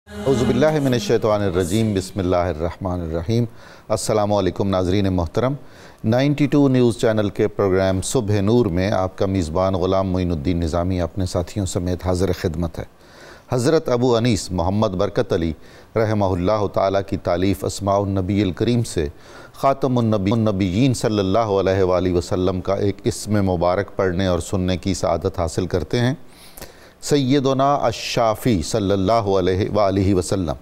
اعوذ باللہ من الشیطان الرجیم بسم اللہ الرحمن الرحیم۔ السلام علیکم ناظرین محترم، 92 نیوز چینل کے پروگرام صبح نور میں آپ کا میزبان غلام معین الدین نظامی اپنے ساتھیوں سمیت حاضر خدمت ہے۔ حضرت ابو انیس محمد برکت علی رحمہ اللہ تعالیٰ کی تالیف اسماء النبی الکریم سے خاتم النبیین صلی اللہ علیہ وآلہ وسلم کا ایک اسم مبارک پڑھنے اور سننے کی سعادت حاصل کرتے ہیں۔ سیدنا الشافی صلی اللہ علیہ وآلہ وسلم،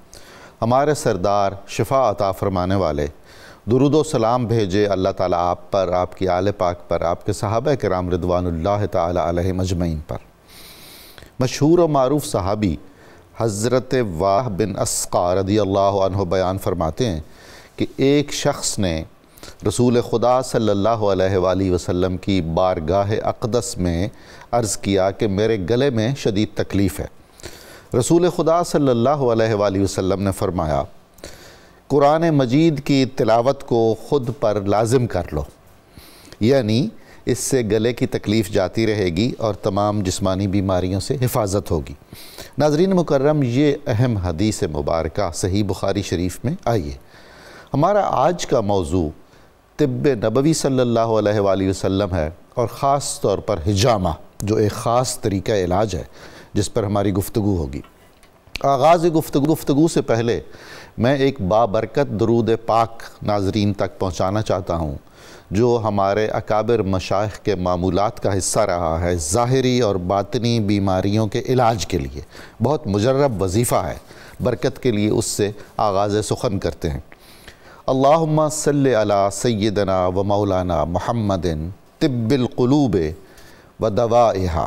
ہمارے سردار شفا عطا فرمانے والے، درود و سلام بھیجے اللہ تعالیٰ آپ پر، آپ کی آل پاک پر، آپ کے صحابہ کرام رضوان اللہ تعالیٰ علیہ مجمعین پر۔ مشہور و معروف صحابی حضرت واہ بن اسقع رضی اللہ عنہ بیان فرماتے ہیں کہ ایک شخص نے رسول خدا صلی اللہ علیہ وآلہ وسلم کی بارگاہ اقدس میں عرض کیا کہ میرے گلے میں شدید تکلیف ہے۔ رسول خدا صلی اللہ علیہ وآلہ وسلم نے فرمایا، قرآن مجید کی تلاوت کو خود پر لازم کر لو، یعنی اس سے گلے کی تکلیف جاتی رہے گی اور تمام جسمانی بیماریوں سے حفاظت ہوگی۔ ناظرین مکرم، یہ اہم حدیث مبارکہ صحیح بخاری شریف میں آئی ہے۔ ہمارا آج کا موضوع طب نبوی صلی اللہ علیہ وآلہ وسلم ہے، اور خاص طور پر حجامہ، جو ایک خاص طریقہ علاج ہے جس پر ہماری گفتگو ہوگی۔ آغاز گفتگو سے پہلے میں ایک بابرکت درود پاک ناظرین تک پہنچانا چاہتا ہوں، جو ہمارے اکابر مشائخ کے معمولات کا حصہ رہا ہے، ظاہری اور باطنی بیماریوں کے علاج کے لیے بہت مجرب وظیفہ ہے۔ برکت کے لیے اس سے آغاز سخن کرتے ہیں۔ اللہم صلی علی سیدنا و مولانا محمد طب القلوب و دوائها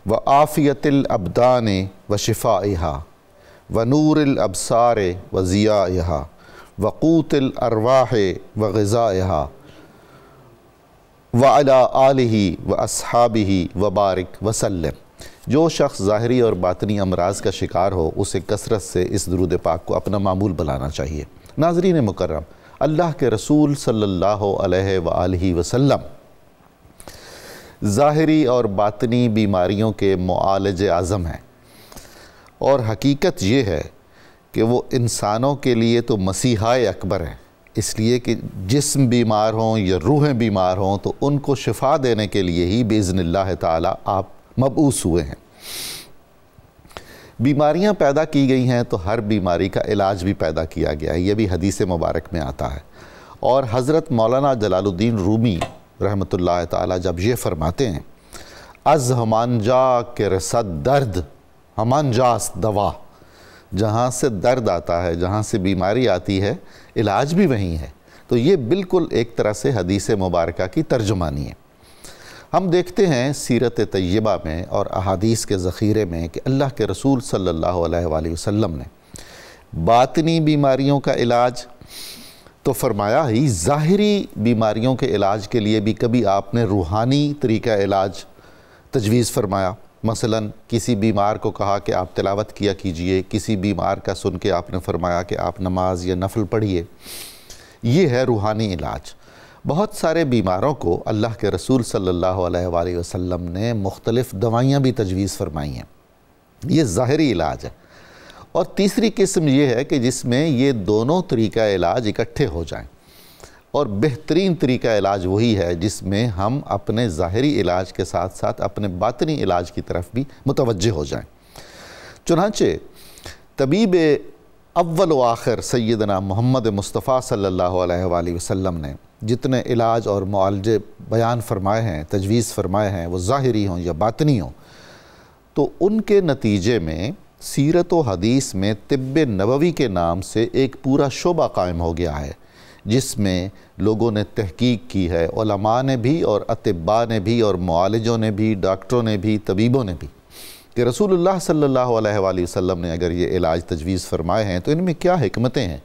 و عافیت الابدان و شفائها و نور الابصار و ضیائها و قوت الارواح و غذائها و علی آلہ و اصحابہ و بارک وسلم۔ جو شخص ظاہری اور باطنی امراض کا شکار ہو، اسے کثرت سے اس درود پاک کو اپنا معمول بنانا چاہیے۔ ناظرین مکرم، اللہ کے رسول صلی اللہ علیہ وآلہ وسلم ظاہری اور باطنی بیماریوں کے معالج اعظم ہیں، اور حقیقت یہ ہے کہ وہ انسانوں کے لیے تو مسیحا اکبر ہیں، اس لیے کہ جسم بیمار ہوں یا روحیں بیمار ہوں تو ان کو شفا دینے کے لیے ہی باذن اللہ تعالیٰ آپ مبعوث ہوئے ہیں۔ بیماریاں پیدا کی گئی ہیں تو ہر بیماری کا علاج بھی پیدا کیا گیا ہے، یہ بھی حدیث مبارک میں آتا ہے۔ اور حضرت مولانا جلال الدین رومی رحمۃ اللہ تعالیٰ جب یہ فرماتے ہیں، از ہمان جا کے رسد درد ہمان جاست دوا، جہاں سے درد آتا ہے، جہاں سے بیماری آتی ہے، علاج بھی وہیں ہے۔ تو یہ بالکل ایک طرح سے حدیث مبارکہ کی ترجمانی ہے۔ ہم دیکھتے ہیں سیرت طیبہ میں اور احادیث کے ذخیرے میں کہ اللہ کے رسول صلی اللہ علیہ وآلہ وسلم نے باطنی بیماریوں کا علاج تو فرمایا ہی، ظاہری بیماریوں کے علاج کے لیے بھی کبھی آپ نے روحانی طریقہ علاج تجویز فرمایا۔ مثلا کسی بیمار کو کہا کہ آپ تلاوت کیا کیجئے، کسی بیمار کا سن کے آپ نے فرمایا کہ آپ نماز یا نفل پڑھیے، یہ ہے روحانی علاج۔ بہت سارے بیماروں کو اللہ کے رسول صلی اللہ علیہ وآلہ وسلم نے مختلف دوائیاں بھی تجویز فرمائی ہیں، یہ ظاہری علاج ہے۔ اور تیسری قسم یہ ہے کہ جس میں یہ دونوں طریقہ علاج اکٹھے ہو جائیں، اور بہترین طریقہ علاج وہی ہے جس میں ہم اپنے ظاہری علاج کے ساتھ ساتھ اپنے باطنی علاج کی طرف بھی متوجہ ہو جائیں۔ چنانچہ طبیب اول و آخر سیدنا محمد مصطفیٰ صلی اللہ علیہ وآلہ وسلم نے جتنے علاج اور معالجے بیان فرمائے ہیں، تجویز فرمائے ہیں، وہ ظاہری ہوں یا باطنی ہوں، تو ان کے نتیجے میں سیرت و حدیث میں طب نبوی کے نام سے ایک پورا شعبہ قائم ہو گیا ہے، جس میں لوگوں نے تحقیق کی ہے، علماء نے بھی اور اطباء نے بھی اور معالجوں نے بھی، ڈاکٹروں نے بھی، طبیبوں نے بھی، کہ رسول اللہ صلی اللہ علیہ وآلہ وسلم نے اگر یہ علاج تجویز فرمائے ہیں تو ان میں کیا حکمتیں ہیں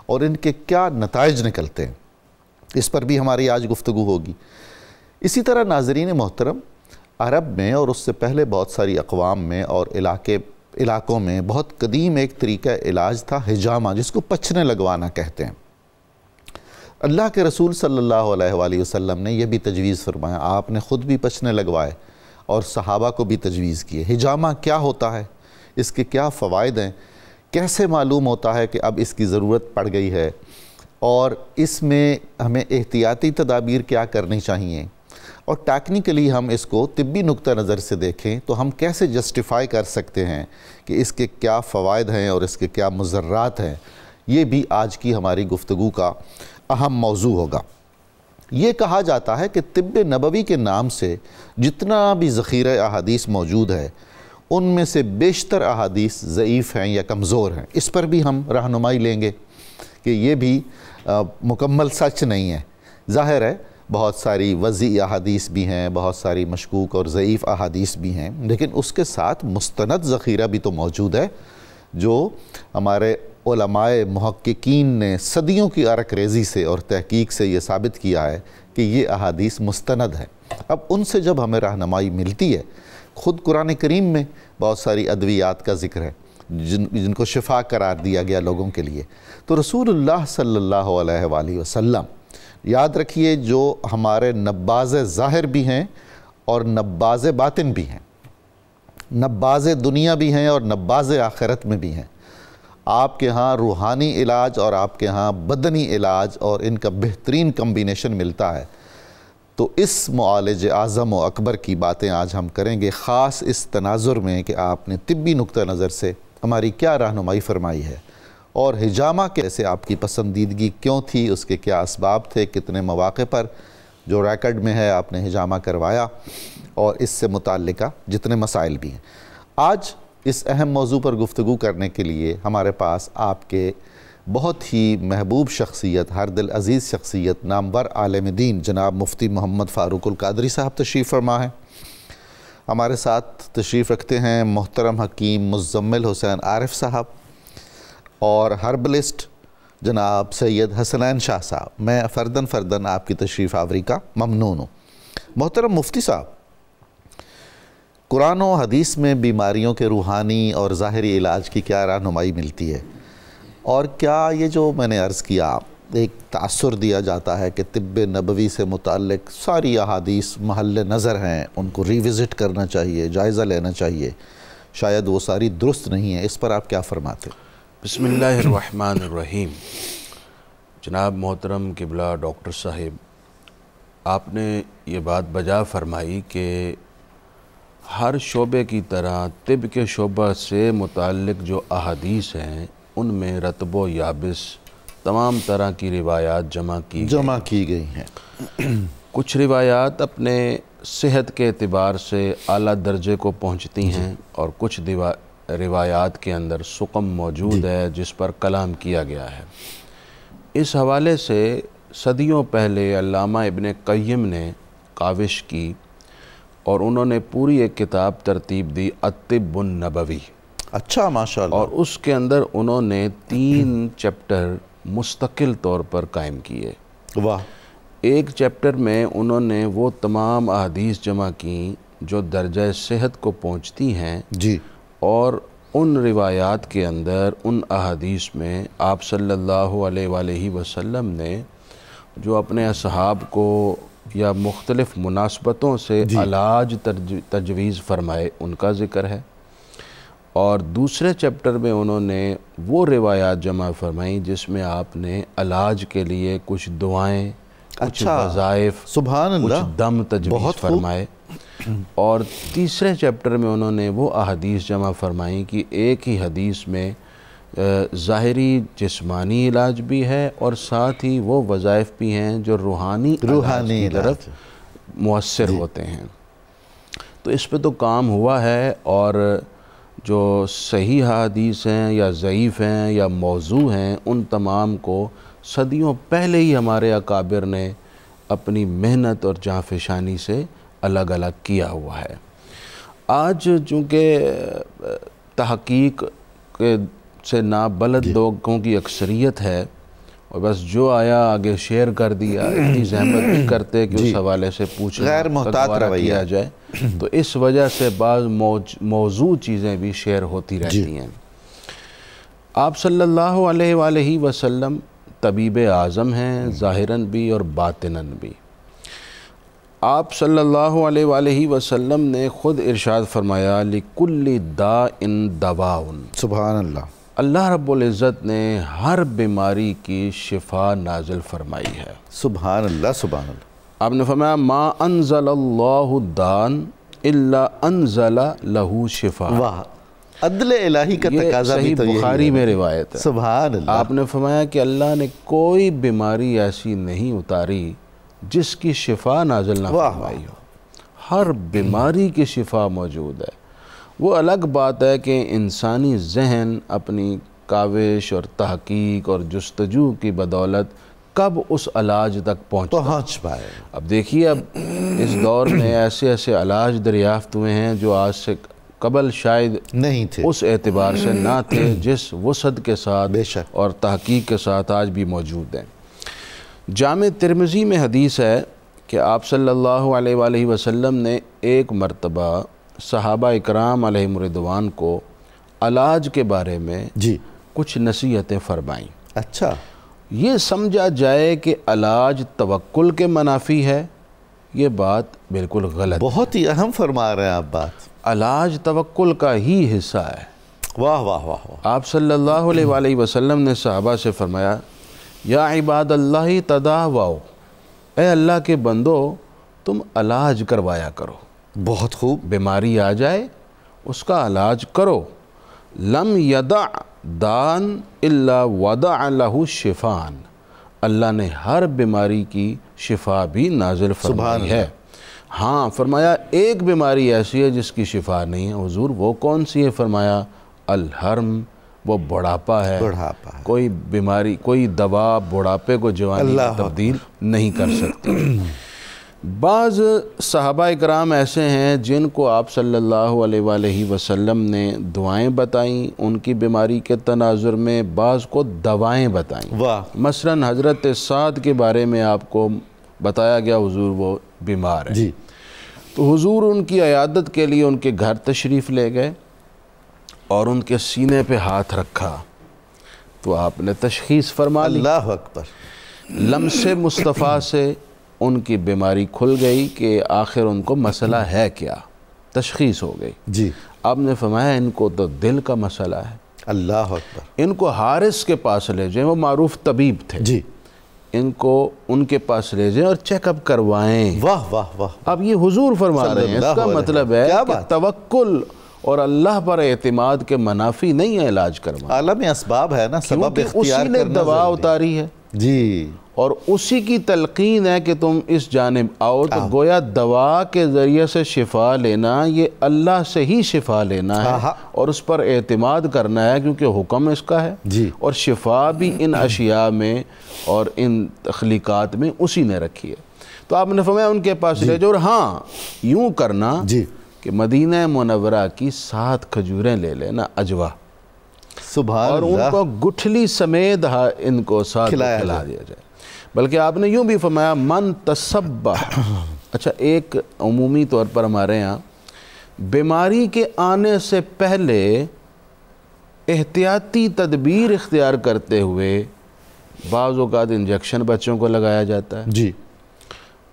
اور ان کے کیا نتائج نکلتے ہیں، اس پر بھی ہماری آج گفتگو ہوگی۔ اسی طرح ناظرین محترم، عرب میں اور اس سے پہلے بہت ساری اقوام میں اور علاقوں میں بہت قدیم ایک طریقہ علاج تھا حجامہ، جس کو پچھنے لگوانا کہتے ہیں۔ اللہ کے رسول صلی اللہ علیہ وآلہ وسلم نے یہ بھی تجویز فرمایا، آپ نے خود بھی پچھنے لگوائے اور صحابہ کو بھی تجویز کیے۔ حجامہ کیا ہوتا ہے، اس کے کیا فوائد ہیں، کیسے معلوم ہوتا ہے کہ اب اس کی ضرورت پڑ گئی ہے، اور اس میں ہمیں احتیاطی تدابیر کیا کرنی چاہیے، اور ٹیکنیکلی ہم اس کو طبی نقطہ نظر سے دیکھیں تو ہم کیسے جسٹیفائی کر سکتے ہیں کہ اس کے کیا فوائد ہیں اور اس کے کیا مضرات ہیں، یہ بھی آج کی ہماری گفتگو کا اہم موضوع ہوگا۔ یہ کہا جاتا ہے کہ طب نبوی کے نام سے جتنا بھی ذخیرہ احادیث موجود ہے ان میں سے بیشتر احادیث ضعیف ہیں یا کمزور ہیں۔ اس پر بھی ہم رہنمائی لیں گے کہ یہ بھی مکمل سچ نہیں ہے۔ ظاہر ہے بہت ساری وضعی احادیث بھی ہیں، بہت ساری مشکوک اور ضعیف احادیث بھی ہیں، لیکن اس کے ساتھ مستند ذخیرہ بھی تو موجود ہے جو ہمارے علماء محققین نے صدیوں کی عرق ریزی سے اور تحقیق سے یہ ثابت کیا ہے کہ یہ احادیث مستند ہے۔ اب ان سے جب ہمیں رہنمائی ملتی ہے، خود قرآن کریم میں بہت ساری ادویات کا ذکر ہے جن کو شفا قرار دیا گیا لوگوں کے لیے، تو رسول اللہ صلی اللہ علیہ وآلہ وسلم یاد رکھیے جو ہمارے نباز ظاہر بھی ہیں اور نباز باطن بھی ہیں، نباز دنیا بھی ہیں اور نباز آخرت میں بھی ہیں۔ آپ کے ہاں روحانی علاج اور آپ کے ہاں بدنی علاج اور ان کا بہترین کمبینیشن ملتا ہے۔ تو اس معالج اعظم و اکبر کی باتیں آج ہم کریں گے، خاص اس تناظر میں کہ آپ نے طبی نقطہ نظر سے ہماری کیا رہنمائی فرمائی ہے، اور حجامہ کیسے آپ کی پسندیدگی کیوں تھی، اس کے کیا اسباب تھے، کتنے مواقع پر جو ریکارڈ میں ہے آپ نے حجامہ کروایا، اور اس سے متعلقہ جتنے مسائل بھی ہیں۔ آج اس اہم موضوع پر گفتگو کرنے کے لیے ہمارے پاس آپ کے بہت ہی محبوب شخصیت، ہر دل عزیز شخصیت، نامور عالم دین جناب مفتی محمد فاروق القادری صاحب تشریف فرما ہیں۔ ہمارے ساتھ تشریف رکھتے ہیں محترم حکیم مزمل حسین عارف صاحب، اور ہربلسٹ جناب سید حسنین شاہ صاحب۔ میں فرداً آپ کی تشریف آوری کا ممنون ہوں۔ محترم مفتی صاحب، قرآن و حدیث میں بیماریوں کے روحانی اور ظاہری علاج کی کیا رہنمائی ملتی ہے، اور کیا یہ جو میں نے عرض کیا ایک تاثر دیا جاتا ہے کہ طب نبوی سے متعلق ساری احادیث محل نظر ہیں، ان کو ریوزٹ کرنا چاہیے، جائزہ لینا چاہیے، شاید وہ ساری درست نہیں ہیں، اس پر آپ کیا فرماتے ہیں؟ بسم اللہ الرحمن الرحیم۔ جناب محترم قبلہ ڈاکٹر صاحب، آپ نے یہ بات بجا فرمائی کہ ہر شعبے کی طرح طب کے شعبہ سے متعلق جو احادیث ہیں ان میں رطب و یابس تمام طرح کی روایات جمع کی گئی ہیں۔ کچھ روایات اپنے صحت کے اعتبار سے اعلیٰ درجے کو پہنچتی ہیں، اور کچھ روایات کے اندر سقم موجود ہے جس پر کلام کیا گیا ہے۔ اس حوالے سے صدیوں پہلے علامہ ابن قیم نے کاوش کی، اور انہوں نے پوری ایک کتاب ترتیب دی الطب النبوی۔ اچھا، ماشاءاللہ۔ اور اس کے اندر انہوں نے 3 چیپٹر مستقل طور پر قائم کیے۔ واہ۔ ایک چیپٹر میں انہوں نے وہ تمام احادیث جمع کی جو درجہ صحت کو پہنچتی ہیں، جی، اور ان روایات کے اندر ان احادیث میں آپ صلی اللہ علیہ وآلہ وسلم نے جو اپنے اصحاب کو یا مختلف مناسبتوں سے علاج تجویز فرمائے ان کا ذکر ہے، اور دوسرے چیپٹر میں انہوں نے وہ روایات جمع فرمائیں جس میں آپ نے علاج کے لیے کچھ دعائیں، کچھ وظائف، سبحان اللہ، کچھ دم تجویز فرمائے، اور تیسرے چیپٹر میں انہوں نے وہ احادیث جمع فرمائیں کہ ایک ہی حدیث میں ظاہری جسمانی علاج بھی ہے اور ساتھ ہی وہ وظائف بھی ہیں جو روحانی علاج کی طرف مؤثر ہوتے ہیں۔ تو اس پہ تو کام ہوا ہے، اور جو صحیح حدیث ہیں یا ضعیف ہیں یا موضوع ہیں ان تمام کو صدیوں پہلے ہی ہمارے اکابر نے اپنی محنت اور جانفشانی سے الگ الگ کیا ہوا ہے۔ آج چونکہ تحقیق سے نابلد لوگوں کی اکثریت ہے، اور بس جو آیا آگے شیئر کر دیا، اتنی زحمت نہیں کرتے کہ اس حوالے سے پوچھنا غیر محتاط کیا جائے، تو اس وجہ سے بعض موضوع چیزیں بھی شیئر ہوتی رہتی ہیں۔ آپ صلی اللہ علیہ وآلہ وسلم طبیب اعظم ہیں، ظاہراً بھی اور باطناً بھی۔ آپ صلی اللہ علیہ وآلہ وسلم نے خود ارشاد فرمایا لِكُلِّ دَاءٍ دَوَاءٌ۔ سبحان اللہ۔ اللہ رب العزت نے ہر بیماری کی شفا نازل فرمائی ہے۔ سبحان اللہ سبحان اللہ۔ آپ نے فرمایا ما انزل اللہ دان الا انزل لہو شفا۔ واہ، عدل الہی کا تقاضا بھی تو صحیح یہی بخاری ہے۔ میں روایت ہے۔ سبحان اللہ۔ آپ نے فرمایا کہ اللہ نے کوئی بیماری ایسی نہیں اتاری جس کی شفا نازل نہ فرمائی ہو۔ ہر بیماری کی شفا موجود ہے۔ وہ الگ بات ہے کہ انسانی ذہن اپنی کاوش اور تحقیق اور جستجو کی بدولت کب اس علاج تک پہنچ پائے۔ اب دیکھیے، اب اس دور میں ایسے ایسے علاج دریافت ہوئے ہیں جو آج سے قبل شاید نہیں تھے، اس اعتبار سے نہ تھے جس وسعت کے ساتھ بے شک اور تحقیق کے ساتھ آج بھی موجود ہیں۔ جامع ترمذی میں حدیث ہے کہ آپ صلی اللہ علیہ وآلہ وسلم نے ایک مرتبہ صحابہ اکرام علیہم رضوان کو علاج کے بارے میں جی کچھ نصیحتیں فرمائیں۔ اچھا، یہ سمجھا جائے کہ علاج توکل کے منافی ہے، یہ بات بالکل غلط ہے۔ بہت ہی اہم فرما رہے ہیں آپ بات۔ علاج توکل کا ہی حصہ ہے۔ واہ واہ واہ واہ۔ آپ صلی اللہ علیہ وآلہ وسلم نے صحابہ سے فرمایا یا عباد اللہ تداوؤ، اے اللہ کے بندو تم علاج کروایا کرو۔ بہت خوب۔ بیماری آ جائے اس کا علاج کرو۔ لم یدع دان الا وضع لہ شفان، اللہ نے ہر بیماری کی شفا بھی نازل فرمائی ہے۔ ہاں فرمایا ایک بیماری ایسی ہے جس کی شفا نہیں ہے۔ حضور وہ کون سی ہے؟ فرمایا الحرم، وہ بڑھاپا ہے۔ بڑھاپا ہے۔ کوئی بیماری، کوئی دوا بڑھاپے کو جوانی میں تبدیل نہیں کر سکتی۔ بعض صحابہ اکرام ایسے ہیں جن کو آپ صلی اللہ علیہ وآلہ وسلم نے دعائیں بتائیں ان کی بیماری کے تناظر میں، بعض کو دوائیں بتائیں۔ واہ۔ مثلا حضرت سعد کے بارے میں آپ کو بتایا گیا حضور وہ بیمار ہے، جی، تو حضور ان کی عیادت کے لیے ان کے گھر تشریف لے گئے اور ان کے سینے پہ ہاتھ رکھا تو آپ نے تشخیص فرما لی۔ اللہ اکبر۔ لمس مصطفیٰ سے ان کی بیماری کھل گئی کہ آخر ان کو مسئلہ ہے کیا، تشخیص ہو گئی۔ جی، آپ نے فرمایا ان کو تو دل کا مسئلہ ہے، اللہ اکبر۔ ان کو حارث کے پاس لے جائیں، وہ معروف طبیب تھے، جی، ان کو ان کے پاس لے جائیں اور چیک اپ کروائیں۔ واہ واہ واہ۔ اب یہ حضور فرما رہے ہیں، اس کا مطلب ہے کہ توکل اور اللہ پر اعتماد کے منافی نہیں ہے علاج کروانا، عالم اسباب ہے نا، سبب کیونکہ اختیار اسی نے کرنا دوا ضروری ہے۔ اتاری ہے جی، اور اسی کی تلقین ہے کہ تم اس جانب آؤ، تو گویا دوا کے ذریعے سے شفا لینا یہ اللہ سے ہی شفا لینا ہے اور اس پر اعتماد کرنا ہے کیونکہ حکم اس کا ہے، جی، اور شفا بھی ان اشیاء میں اور ان تخلیقات میں اسی نے رکھی ہے۔ تو آپ نے فرمایا ان کے پاس لے جاؤ، اور ہاں یوں کرنا جی، کہ مدینہ منورہ کی 7 کھجوریں لے لینا اجوا، سبحان اور ان اللہ، کو گٹھلی سمیت ان کو ساتھ کھلا دیا جائے۔ بلکہ آپ نے یوں بھی فرمایا من تصبح۔ اچھا، ایک عمومی طور پر ہمارے ہاں بیماری کے آنے سے پہلے احتیاطی تدبیر اختیار کرتے ہوئے بعض اوقات انجیکشن بچوں کو لگایا جاتا ہے، جی،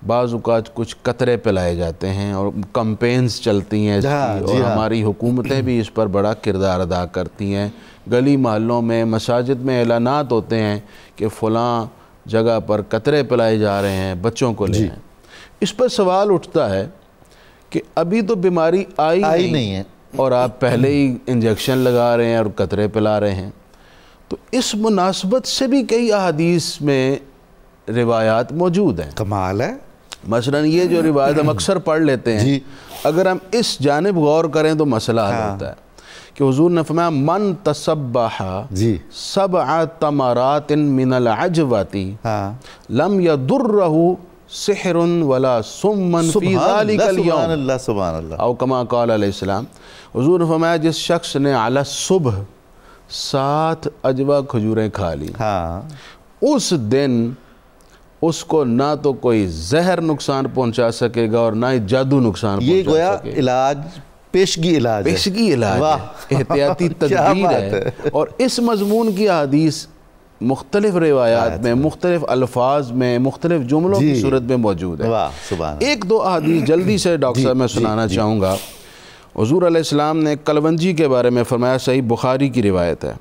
بعض اوقات کچھ قطرے پلائے جاتے ہیں اور کمپینز چلتی ہیں اس کی، اور ہماری حکومتیں بھی اس پر بڑا کردار ادا کرتی ہیں۔ گلی محلوں میں، مساجد میں اعلانات ہوتے ہیں کہ فلاں جگہ پر قطرے پلائے جا رہے ہیں، بچوں کو لے آئیں۔ اس پر سوال اٹھتا ہے کہ ابھی تو بیماری آئی نہیں ہے اور آپ پہلے ہی انجیکشن لگا رہے ہیں اور قطرے پلا رہے ہیں۔ تو اس مناسبت سے بھی کئی احادیث میں روایات موجود ہیں۔ کمال ہے۔ مثلا یہ جو روایت ہم اکثر پڑھ لیتے ہیں، اگر ہم اس جانب غور کریں تو مسئلہ حل ہوتا ہے کہ حضور نے فرمایا من تصبح 7 تمرات من العجوۃ لم یضرہ سحر ولا سم فی ذلک اليوم، سبحان اللہ سبحان اللہ، او کما قال علیہ السلام۔ حضور نے فرمایا جس شخص نے علی الصبح 7 عجوہ کھجوریں کھا لی، اس دن اس کو نہ تو کوئی زہر نقصان پہنچا سکے گا اور نہ ہی جادو نقصان پہنچا سکے گا۔ یہ گویا علاج پیشگی علاج ہے، پیشگی علاج ہے، احتیاطی تدبیر ہے۔ اور اس مضمون کی حدیث مختلف روایات میں، مختلف الفاظ میں، مختلف جملوں کی صورت میں موجود ہے۔ ایک دو حدیث جلدی سے ڈاکٹر صاحب میں سنانا چاہوں گا۔ حضور علیہ السلام نے کلونجی کے بارے میں فرمایا، صحیح بخاری کی روایت ہے،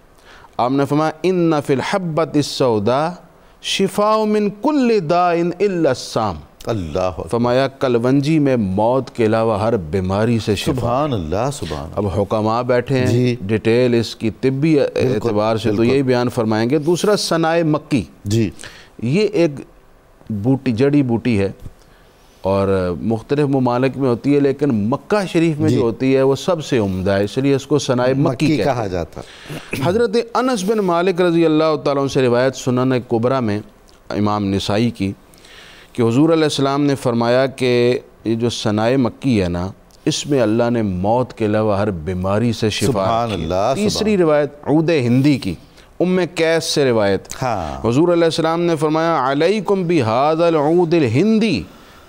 آپ نے فرمایا ان فی الحبۃ السوداء شفاء من کل داء الا السام، اللہ فرمایا کلونجی میں موت کے علاوہ ہر بیماری سے شفا۔ سبحان اللہ سبحان اللہ۔ اب حکماء بیٹھے ہیں جی، ڈیٹیل اس کی طبی اعتبار سے تو یہی بیان فرمائیں گے۔ دوسرا ثنائے مکی، جی یہ ایک بوٹی جڑی بوٹی ہے اور مختلف ممالک میں ہوتی ہے، لیکن مکہ شریف میں جو ہوتی ہے وہ سب سے عمدہ ہے، اس لیے اس کو ثنائے مکی کہتے کہا ہیں۔ جاتا۔ حضرت انس بن مالک رضی اللہ تعالیٰ عنہ سے روایت سنن کبریٰ میں امام نسائی کی کہ حضور علیہ السلام نے فرمایا کہ یہ جو ثنائے مکی ہے نا، اس میں اللہ نے موت کے علاوہ ہر بیماری سے شفا سبحان رکھی ہے۔ اللہ، تیسری روایت عود ہندی کی، قیس سے روایت، ہاں، حضور علیہ السلام نے فرمایا علیکم بہذا العود الہندی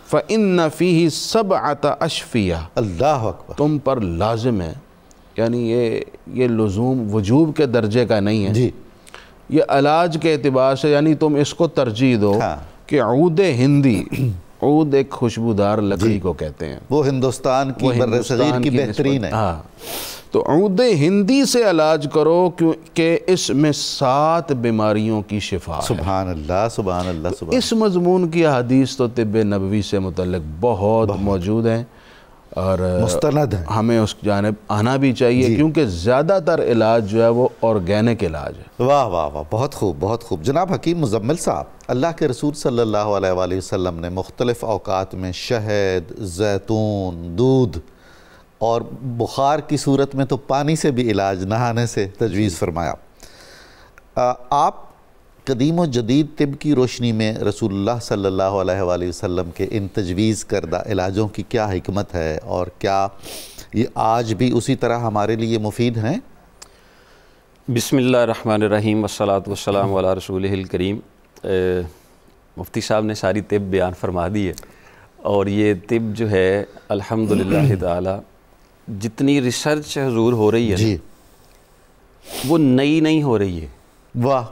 فإن فیہ سبعۃ اشفیہ، اللہ اکبر، تم پر لازم ہے، یعنی یہ لزوم وجوب کے درجے کا نہیں ہے، جی یہ علاج کے اعتبار سے، یعنی تم اس کو ترجیح دو ہاں، کہ عود ہندی، عود ایک خوشبودار لکڑی کو کہتے ہیں، وہ ہندوستان کی وہ بر صغیر ہندوستان کی کی بہترین نسبت، ہے۔ ہاں، تو عود ہندی سے علاج کرو کیونکہ اس میں 7 بیماریوں کی شفا ہے۔ سبحان اللہ سبحان اللہ سبحان اس مضمون کی احادیث تو طب نبوی سے متعلق بہت موجود ہیں اور مستند ہے۔ ہمیں اس جانب آنا بھی چاہیے کیونکہ زیادہ تر علاج جو ہے وہ آرگینک علاج ہے۔ واہ واہ واہ، بہت خوب بہت خوب۔ جناب حکیم مزمل صاحب، اللہ کے رسول صلی اللہ علیہ وآلہ وسلم نے مختلف اوقات میں شہد، زیتون، دودھ اور بخار کی صورت میں تو پانی سے بھی علاج، نہانے سے تجویز فرمایا۔ آپ قدیم و جدید طب کی روشنی میں رسول اللہ صلی اللہ علیہ وآلہ وسلم کے ان تجویز کردہ علاجوں کی کیا حکمت ہے اور کیا یہ آج بھی اسی طرح ہمارے لیے مفید ہیں؟ بسم اللہ الرحمن الرحیم والصلاة والسلام علی رسولہ الکریم۔ مفتی صاحب نے ساری طب بیان فرما دی ہے، اور یہ طب جو ہے الحمدللہ تعالی جتنی ریسرچ حضور ہو رہی ہے جی، وہ نئی نہیں ہو رہی ہے۔ واہ،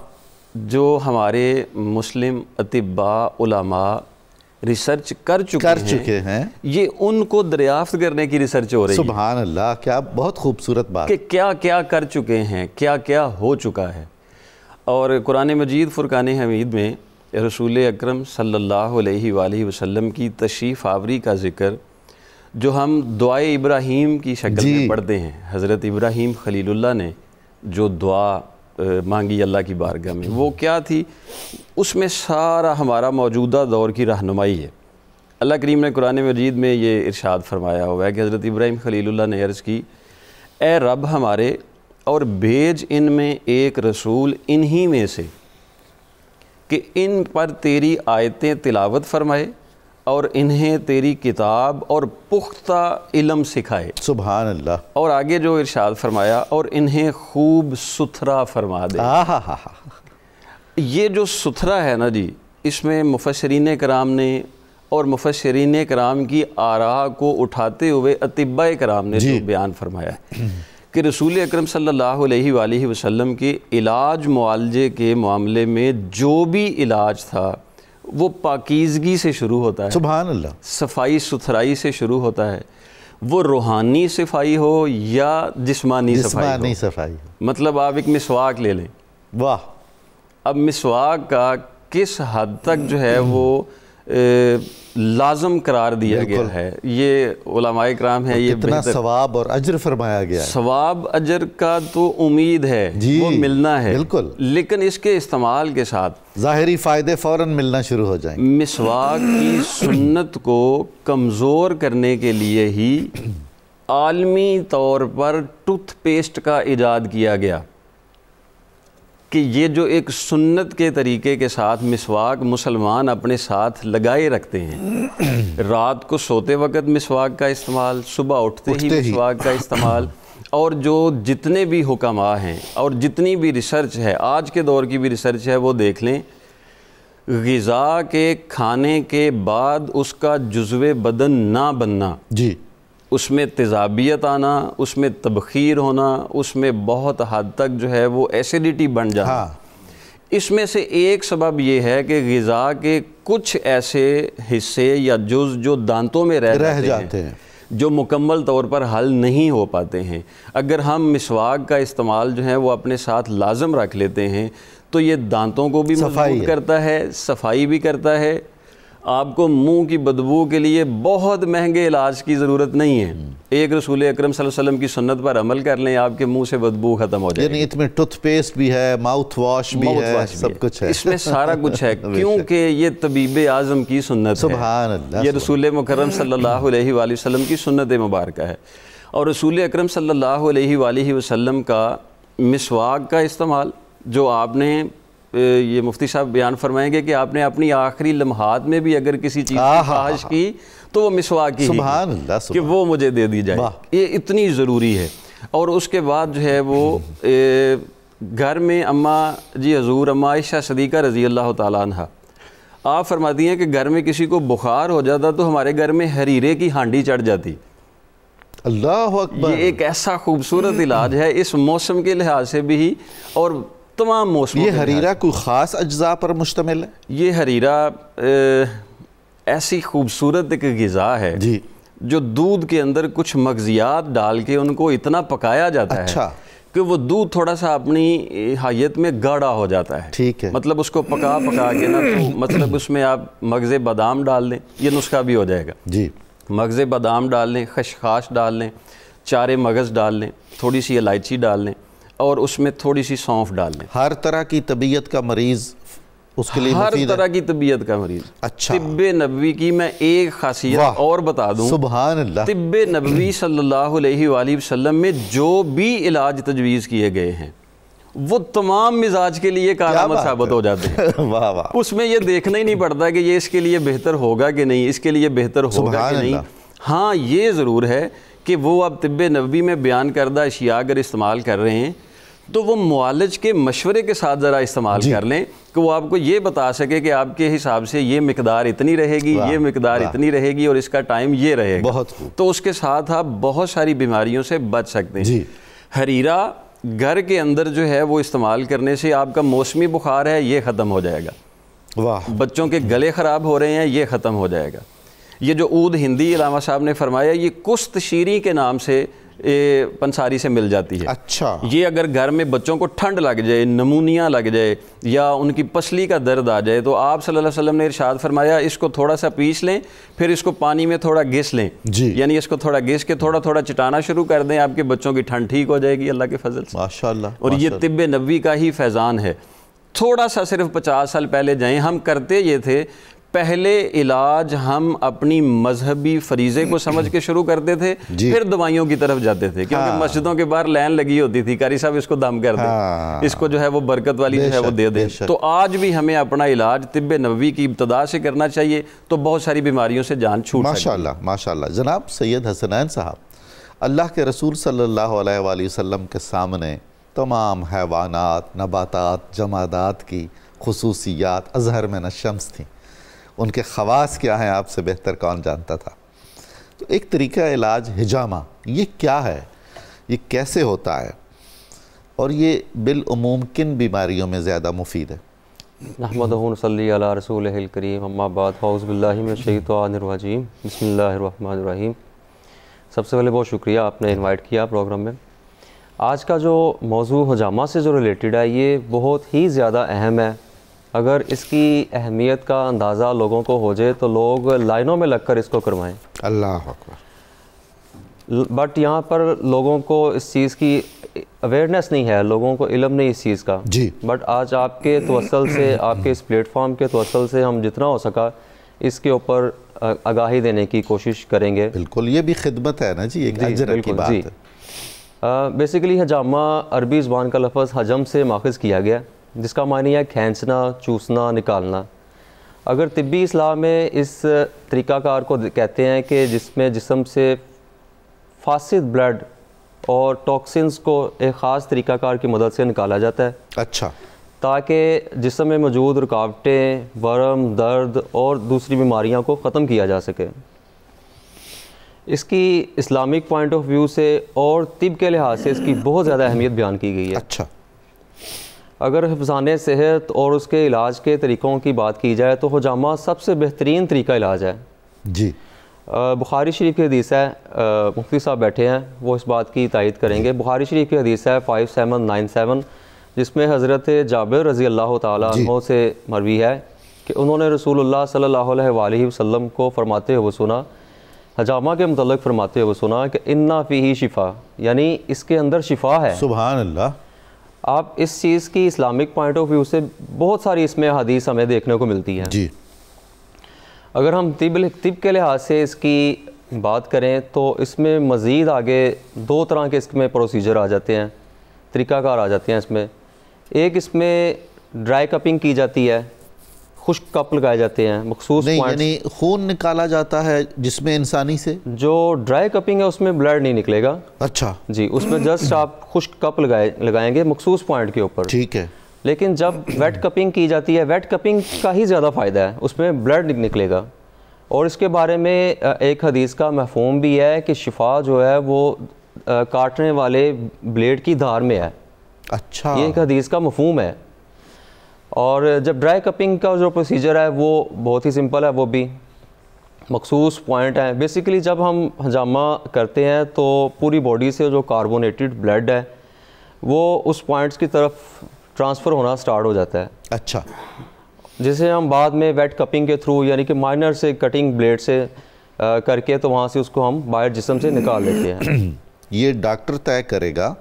جو ہمارے مسلم اطباء علماء ریسرچ کر چکے ہیں یہ ان کو دریافت کرنے کی ریسرچ ہو رہی ہے۔ سبحان اللہ، کیا بہت خوبصورت بات، کہ کیا کیا کر چکے ہیں، کیا کیا ہو چکا ہے۔ اور قرآن مجید فرقان حمید میں رسول اکرم صلی اللہ علیہ وآلہ وسلم کی تشریف آوری کا ذکر جو ہم دعائے ابراہیم کی شکل میں پڑھتے ہیں، حضرت ابراہیم خلیل اللہ نے جو دعا مانگی اللہ کی بارگاہ میں، وہ کیا تھی؟ اس میں سارا ہمارا موجودہ دور کی رہنمائی ہے۔ اللہ کریم نے قرآن مجید میں یہ ارشاد فرمایا ہوا ہے کہ حضرت ابراہیم خلیل اللہ نے عرض کی، اے رب ہمارے، اور بھیج ان میں ایک رسول انہی میں سے کہ ان پر تیری آیتیں تلاوت فرمائے اور انہیں تیری کتاب اور پختہ علم سکھائے۔ سبحان اللہ، اور آگے جو ارشاد فرمایا، اور انہیں خوب ستھرا فرما دے۔ یہ جو ستھرا ہے نا جی، اس میں مفسرین کرام نے اور مفسرین کرام کی آراء کو اٹھاتے ہوئے اطباء کرام نے جو بیان فرمایا ہے کہ رسول اکرم صلی اللہ علیہ وآلہ وسلم کے علاج معالجے کے معاملے میں جو بھی علاج تھا وہ پاکیزگی سے شروع ہوتا ہے، سبحان اللہ، صفائی ستھرائی سے شروع ہوتا ہے، وہ روحانی صفائی ہو یا جسمانی صفائی ہو۔ مطلب آپ ایک مسواک لے لیں، واہ، اب مسواک کا کس حد تک جو ہے وہ لازم قرار دیا گیا ہے، یہ علماء کرام ہیں، یہ کتنا ثواب اور اجر فرمایا گیا ہے۔ ثواب اجر کا تو امید ہے، وہ ملنا ہے، بالکل، لیکن اس کے استعمال کے ساتھ ظاہری فائدے فوراً ملنا شروع ہو جائیں گے۔ مسواک کی سنت کو کمزور کرنے کے لیے ہی عالمی طور پر ٹوتھ پیسٹ کا ایجاد کیا گیا کہ یہ جو ایک سنت کے طریقے کے ساتھ مسواک مسلمان اپنے ساتھ لگائے رکھتے ہیں، رات کو سوتے وقت مسواک کا استعمال، صبح اٹھتے ہی مسواک کا استعمال، اور جو جتنے بھی حکماء ہیں اور جتنی بھی ریسرچ ہے، آج کے دور کی بھی ریسرچ ہے، وہ دیکھ لیں، غذا کے کھانے کے بعد اس کا جزو بدن نہ بننا، جی، اس میں تیزابیت آنا، اس میں تبخیر ہونا، اس میں بہت حد تک جو ہے وہ ایسیڈیٹی بن جانا، اس میں سے ایک سبب یہ ہے کہ غذا کے کچھ ایسے حصے یا جز جو دانتوں میں رہ جاتے ہیں، جو مکمل طور پر حل نہیں ہو پاتے ہیں. اگر ہم مسواک کا استعمال جو ہے وہ اپنے ساتھ لازم رکھ لیتے ہیں تو یہ دانتوں کو بھی مضبوط کرتا ہے, صفائی بھی کرتا ہے. آپ کو منہ کی بدبو کے لیے بہت مہنگے علاج کی ضرورت نہیں ہے. ایک رسول اکرم صلی اللہ علیہ وسلم کی سنت پر عمل کر لیں, آپ کے منہ سے بدبو ختم ہو جائے گی. یعنی اس میں ٹوتھ پیسٹ بھی ہے, ماؤتھ واش بھی ہے, سب کچھ ہے, اس میں سارا کچھ ہے کیونکہ یہ طبیب اعظم کی سنت ہے. سبحان اللہ, یہ رسول مکرم صلی اللہ علیہ وآلہ وسلم کی سنت مبارکہ ہے. اور رسول اکرم صلی اللہ علیہ وآلہ وسلم کا مسواک کا استعمال جو آپ نے, یہ مفتی صاحب بیان فرمائیں گے کہ آپ نے اپنی آخری لمحات میں بھی اگر کسی چیز کی خواہش کی تو وہ مسواک کی سبحان اللہ, کہ وہ مجھے دے دی جائے, یہ اتنی ضروری ہے. اور اس کے بعد جو ہے وہ گھر میں اماں جی حضور اماں عائشہ صدیقہ رضی اللہ تعالیٰ عنہ آپ فرماتی ہیں کہ گھر میں کسی کو بخار ہو جاتا تو ہمارے گھر میں حریرے کی ہانڈی چڑھ جاتی. اللہ اکبر, یہ ایک ایسا خوبصورت علاج ہے اس موسم کے لحاظ سے بھی اور تمام موسموں. یہ حریرہ کوئی خاص اجزاء پر مشتمل ہے؟ یہ حریرہ ایسی خوبصورت ایک غذا ہے جی جو دودھ کے اندر کچھ مغزیات ڈال کے ان کو اتنا پکایا جاتا ہے کہ وہ دودھ تھوڑا سا اپنی حیت میں گاڑھا ہو جاتا ہے. ٹھیک ہے, مطلب اس کو پکا کے نا تو مطلب اس میں آپ مغز بادام ڈال دیں, یہ نسخہ بھی ہو جائے گا. جی مغز بادام ڈال لیں, خشخاش ڈال لیں, چارے مغز ڈال لیں, تھوڑی سی الائچی ڈال لیں اور اس میں تھوڑی سی سونف ڈال لیں. ہر طرح کی طبیعت کا مریض اس کے لیے ہر مفید ہے؟ طرح کی طبیعت کا مریض. اچھا, طب نبوی کی میں ایک خاصیت اور بتا دوں. سبحان اللہ, طب نبوی صلی اللہ علیہ وآلہ وسلم میں جو بھی علاج تجویز کیے گئے ہیں وہ تمام مزاج کے لیے کارآمد ثابت ہو جاتے ہیں. واہ واہ, اس میں یہ دیکھنا ہی نہیں پڑتا کہ یہ اس کے لیے بہتر ہوگا کہ نہیں, اس کے لیے بہتر ہوگا کہ نہیں. ہاں یہ ضرور ہے کہ وہ اب طب نبوی میں بیان کردہ اشیاء اگر استعمال کر رہے ہیں تو وہ معالج کے مشورے کے ساتھ ذرا استعمال کر لیں کہ وہ آپ کو یہ بتا سکے کہ آپ کے حساب سے یہ مقدار اتنی رہے گی, یہ مقدار اتنی رہے گی اور اس کا ٹائم یہ رہے گا. تو اس کے ساتھ آپ بہت ساری بیماریوں سے بچ سکتے ہیں. حریرہ گھر کے اندر جو ہے وہ استعمال کرنے سے آپ کا موسمی بخار ہے یہ ختم ہو جائے گا. بچوں کے گلے خراب ہو رہے ہیں یہ ختم ہو جائے گا. یہ جو عود ہندی علامہ صاحب نے فرمایا یہ کست شیریں کے نام سے پنساری سے مل جاتی ہے. اچھا, یہ اگر گھر میں بچوں کو ٹھنڈ لگ جائے, نمونیا لگ جائے یا ان کی پسلی کا درد آ جائے تو آپ صلی اللہ علیہ وسلم نے ارشاد فرمایا اس کو تھوڑا سا پیس لیں, پھر اس کو پانی میں تھوڑا گھس لیں. یعنی اس کو تھوڑا گھس کے تھوڑا تھوڑا چٹانا شروع کر دیں, آپ کے بچوں کی ٹھنڈ ٹھیک ہو جائے گی اللہ کے فضل سے. ماشاءاللہ. اور یہ طب نبوی کا ہی فیضان ہے. تھوڑا سا صرف 50 سال پہلے جائیں, ہم کرتے یہ تھے پہلے علاج ہم اپنی مذہبی فریضے کو سمجھ کے شروع کرتے تھے, پھر دوائیوں کی طرف جاتے تھے کیونکہ مسجدوں کے باہر لائن لگی ہوتی تھی, قاری صاحب اس کو دم کر دیں, اس کو جو ہے وہ برکت والی جو ہے وہ دے دیں. تو آج بھی ہمیں اپنا علاج طب نبوی کی ابتدا سے کرنا چاہیے تو بہت ساری بیماریوں سے جان چھوٹ سکتی ہے. ماشاءاللہ ماشاءاللہ. جناب سید حسنین صاحب, اللہ کے رسول صلی اللہ علیہ وآلہ وسلم کے سامنے تمام حیوانات, نباتات, جمادات کی خصوصیات ازہر من الشمس تھیں. ان کے خواص کیا ہیں آپ سے بہتر کون جانتا تھا. تو ایک طریقہ علاج حجامہ, یہ کیا ہے, یہ کیسے ہوتا ہے اور یہ بالعموم کن بیماریوں میں زیادہ مفید ہے؟ نحمدہ و نصلی علی رسولہ الکریم, اما بعد, اعوذ باللہ من الشیطان الرجیم, بسم اللہ الرحمن الرحیم. سب سے پہلے بہت شکریہ آپ نے انوائٹ کیا پروگرام میں. آج کا جو موضوع حجامہ سے جو ریلیٹڈ ہے یہ بہت ہی زیادہ اہم ہے. اگر اس کی اہمیت کا اندازہ لوگوں کو ہو جائے تو لوگ لائنوں میں لگ کر اس کو کروائیں. اللہ اکبر. بٹ یہاں پر لوگوں کو اس چیز کی اویئرنیس نہیں ہے, لوگوں کو علم نہیں اس چیز کا. بٹ آج آپ کے توسل سے, آپ کے اس پلیٹ فارم کے توسل سے ہم جتنا ہو سکا اس کے اوپر آگاہی دینے کی کوشش کریں گے. بالکل, یہ بھی خدمت ہے نا جی, ایک اجر کی بات ہے. بیسیکلی حجامہ عربی زبان کا لفظ حجم سے ماخذ کیا گیا جس کا معنی ہے کھینچنا, چوسنا, نکالنا. اگر طبی اصطلاح میں اس طریقہ کار کو کہتے ہیں کہ جس میں جسم سے فاسد بلڈ اور ٹاکسنز کو ایک خاص طریقہ کار کی مدد سے نکالا جاتا ہے. اچھا. تاکہ جسم میں موجود رکاوٹیں, ورم, درد اور دوسری بیماریاں کو ختم کیا جا سکے. اس کی اسلامک پوائنٹ آف ویو سے اور طب کے لحاظ سے اس کی بہت زیادہ اہمیت بیان کی گئی ہے. اچھا. اگر حفظان صحت اور اس کے علاج کے طریقوں کی بات کی جائے تو حجامہ سب سے بہترین طریقہ علاج ہے. جی. بخاری شریف کی حدیث ہے، مفتی صاحب بیٹھے ہیں وہ اس بات کی تائید کریں گے۔ بخاری شریف کی حدیث ہے 5797 جس میں حضرت جابر رضی اللہ تعالیٰ عنہ سے مروی ہے کہ انہوں نے رسول اللہ صلی اللہ علیہ وآلہ وسلم کو فرماتے ہوئے سنا، حجامہ کے متعلق فرماتے ہوئے سنا کہ انا فیہ شفا، یعنی اس کے اندر شفا ہے۔ سبحان اللہ۔ آپ اس چیز کی اسلامک پوائنٹ آف ویو سے بہت ساری اس میں حدیث ہمیں دیکھنے کو ملتی ہے۔ جی، اگر ہم طب کے لحاظ سے اس کی بات کریں تو اس میں مزید آگے دو طرح کے اس میں پروسیجر آ جاتے ہیں، طریقہ کار آ جاتے ہیں اس میں۔ ایک اس میں ڈرائی کپنگ کی جاتی ہے، خشک کپ لگائے جاتے ہیں مخصوص نہیں پوائنٹس۔ یعنی خون نکالا جاتا ہے جس میں انسانی سے؟ جو ڈرائی کپنگ ہے اس میں بلڈ نہیں نکلے گا اچھا جی، اس میں جسٹ آپ خشک کپ لگائیں گے مخصوص پوائنٹ کے اوپر۔ ٹھیک ہے۔ لیکن جب ویٹ کپنگ کی جاتی ہے، ویٹ کپنگ کا ہی زیادہ فائدہ ہے، اس میں بلڈ نکلے گا۔ اور اس کے بارے میں ایک حدیث کا مفہوم بھی ہے کہ شفا جو ہے وہ کاٹنے والے بلیڈ کی دھار میں ہے۔ اچھا، یہ ایک حدیث کا مفہوم ہے۔ اور جب ڈرائی کپنگ کا جو پروسیجر ہے وہ بہت ہی سمپل ہے، وہ بھی مخصوص پوائنٹ ہیں۔ بیسیکلی جب ہم حجامہ کرتے ہیں تو پوری باڈی سے جو کاربونیٹڈ بلڈ ہے وہ اس پوائنٹس کی طرف ٹرانسفر ہونا سٹارٹ ہو جاتا ہے، اچھا، جسے ہم بعد میں ویٹ کپنگ کے تھرو یعنی کہ مائنر سے کٹنگ بلیڈ سے کر کے تو وہاں سے اس کو ہم باہر جسم سے نکال لیتے ہیں۔ یہ ڈاکٹر طے کرے گا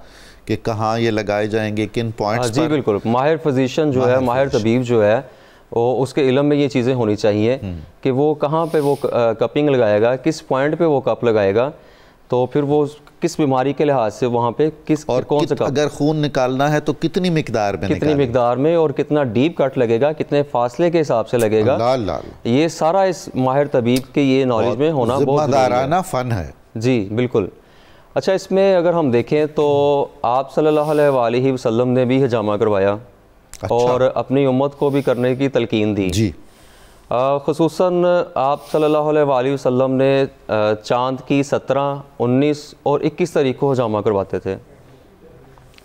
کہ کہاں یہ لگائے جائیں گے، کن پوائنٹس جی پر؟ بالکل، ماہر فزیشن جو ہے، ماہر طبیب جو ہے وہ اس کے علم میں یہ چیزیں ہونی چاہیے کہ وہ کہاں پہ وہ کپنگ لگائے گا، کس پوائنٹ پہ وہ کپ لگائے گا، تو پھر وہ کس بیماری کے لحاظ سے وہاں پہ اور کون سا کپ، اگر خون نکالنا ہے تو کتنی مقدار میں کتنی مقدار میں اور کتنا ڈیپ کٹ لگے گا، کتنے فاصلے کے حساب سے لگے گا، یہ سارا اس ماہر طبیب کے یہ نالج میں ہونا بہت ذمہ دارانہ فن ہے۔ جی بالکل۔ اچھا، اس میں اگر ہم دیکھیں تو آپ صلی اللہ علیہ وآلہ وسلم نے بھی حجامہ کروایا اور اپنی امت کو بھی کرنے کی تلقین دی۔ جی، خصوصاً آپ صلی اللہ علیہ وآلہ وسلم نے چاند کی 17، 19 اور 21 تاریخ کو حجامہ کرواتے تھے۔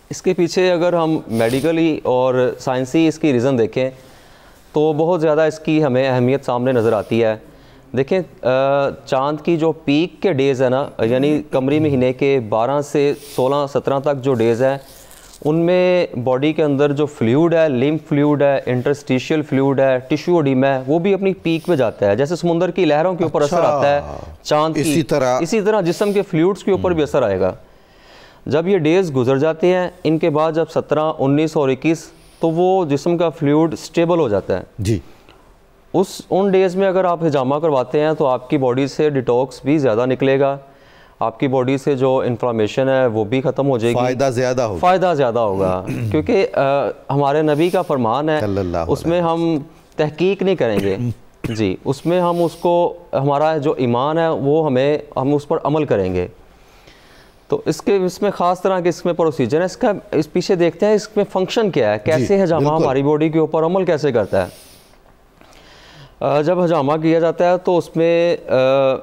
اس کے پیچھے اگر ہم میڈیکلی اور سائنسی اس کی ریزن دیکھیں تو بہت زیادہ اس کی ہمیں اہمیت سامنے نظر آتی ہے۔ دیکھیں چاند کی جو پیک کے ڈیز ہے نا، یعنی قمری مہینے کے 12 سے 16، 17 تک جو ڈیز ہیں ان میں باڈی کے اندر جو فلوئڈ ہے، لیمف فلوئڈ ہے، انٹرسٹیشیل فلوئڈ ہے، ٹیشو ایڈیما ہے، وہ بھی اپنی پیک پہ جاتا ہے۔ جیسے سمندر کی لہروں کے اوپر اثر آتا ہے چاند کی، اسی طرح جسم کے فلوئڈز کے اوپر بھی اثر آئے گا۔ جب یہ ڈیز گزر جاتے ہیں، ان کے بعد جب 17، 19 اور 21 تو وہ جسم کا فلوئڈ سٹیبل ہو جاتا ہے۔ جی، ان ڈیز میں اگر آپ حجامہ کرواتے ہیں تو آپ کی باڈی سے ڈیٹاکس بھی زیادہ نکلے گا، آپ کی باڈی سے جو انفلاميشن ہے وہ بھی ختم ہو جائے گی، فائدہ زیادہ ہوگا کیونکہ ہمارے نبی کا فرمان ہے، اس میں ہم تحقیق نہیں کریں گے جی، اس میں ہم اس کو، ہمارا جو ایمان ہے وہ ہم اس پر عمل کریں گے۔ تو اس میں خاص طرح کے اس میں پروسیجر ہے، اس پیچھے دیکھتے ہیں اس میں فنکشن کیا ہے، کیسے حجامہ ہماری باڈی کے اوپر عمل کیسے کرتا ہے۔ جب حجامہ کیا جاتا ہے تو اس میں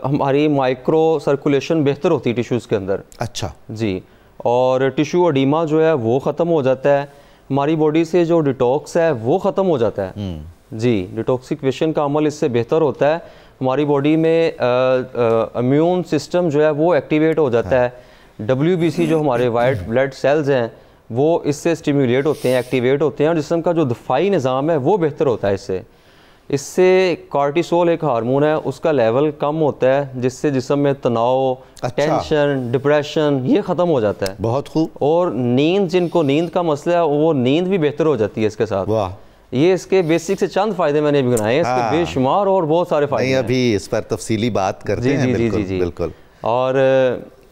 ہماری مائکرو سرکولیشن بہتر ہوتی ہے ٹیشوز کے اندر۔ اچھا جی، اور ٹیشو ایڈیما جو ہے وہ ختم ہو جاتا ہے، ہماری باڈی سے جو ڈیٹاکس ہے وہ ختم ہو جاتا ہے جی، ڈیٹاکسیفیکیشن کا عمل اس سے بہتر ہوتا ہے، ہماری باڈی میں امیون سسٹم جو ہے وہ ایکٹیویٹ ہو جاتا ہے، WBC جو ہمارے وائٹ بلڈ سیلز ہیں وہ اس سے اسٹیمیولیٹ ہوتے ہیں، ایکٹیویٹ ہوتے ہیں، اور جسم کا جو دفاعی نظام ہے وہ بہتر ہوتا ہے۔ اس سے کارٹیسول ایک ہارمون ہے، اس کا لیول کم ہوتا ہے، جس سے جسم میں تناؤ، ٹینشن، ڈپریشن یہ ختم ہو جاتا ہے۔ بہت خوب۔ اور نیند، جن کو نیند کا مسئلہ ہے وہ نیند بھی بہتر ہو جاتی ہے اس کے ساتھ۔ یہ اس کے بیسک سے چند فائدے میں نے بھی گنائے ہیں، اس کے بے شمار اور بہت سارے فائدے ہیں۔ ابھی اس پر تفصیلی بات کرتے ہیں۔ بالکل۔ اور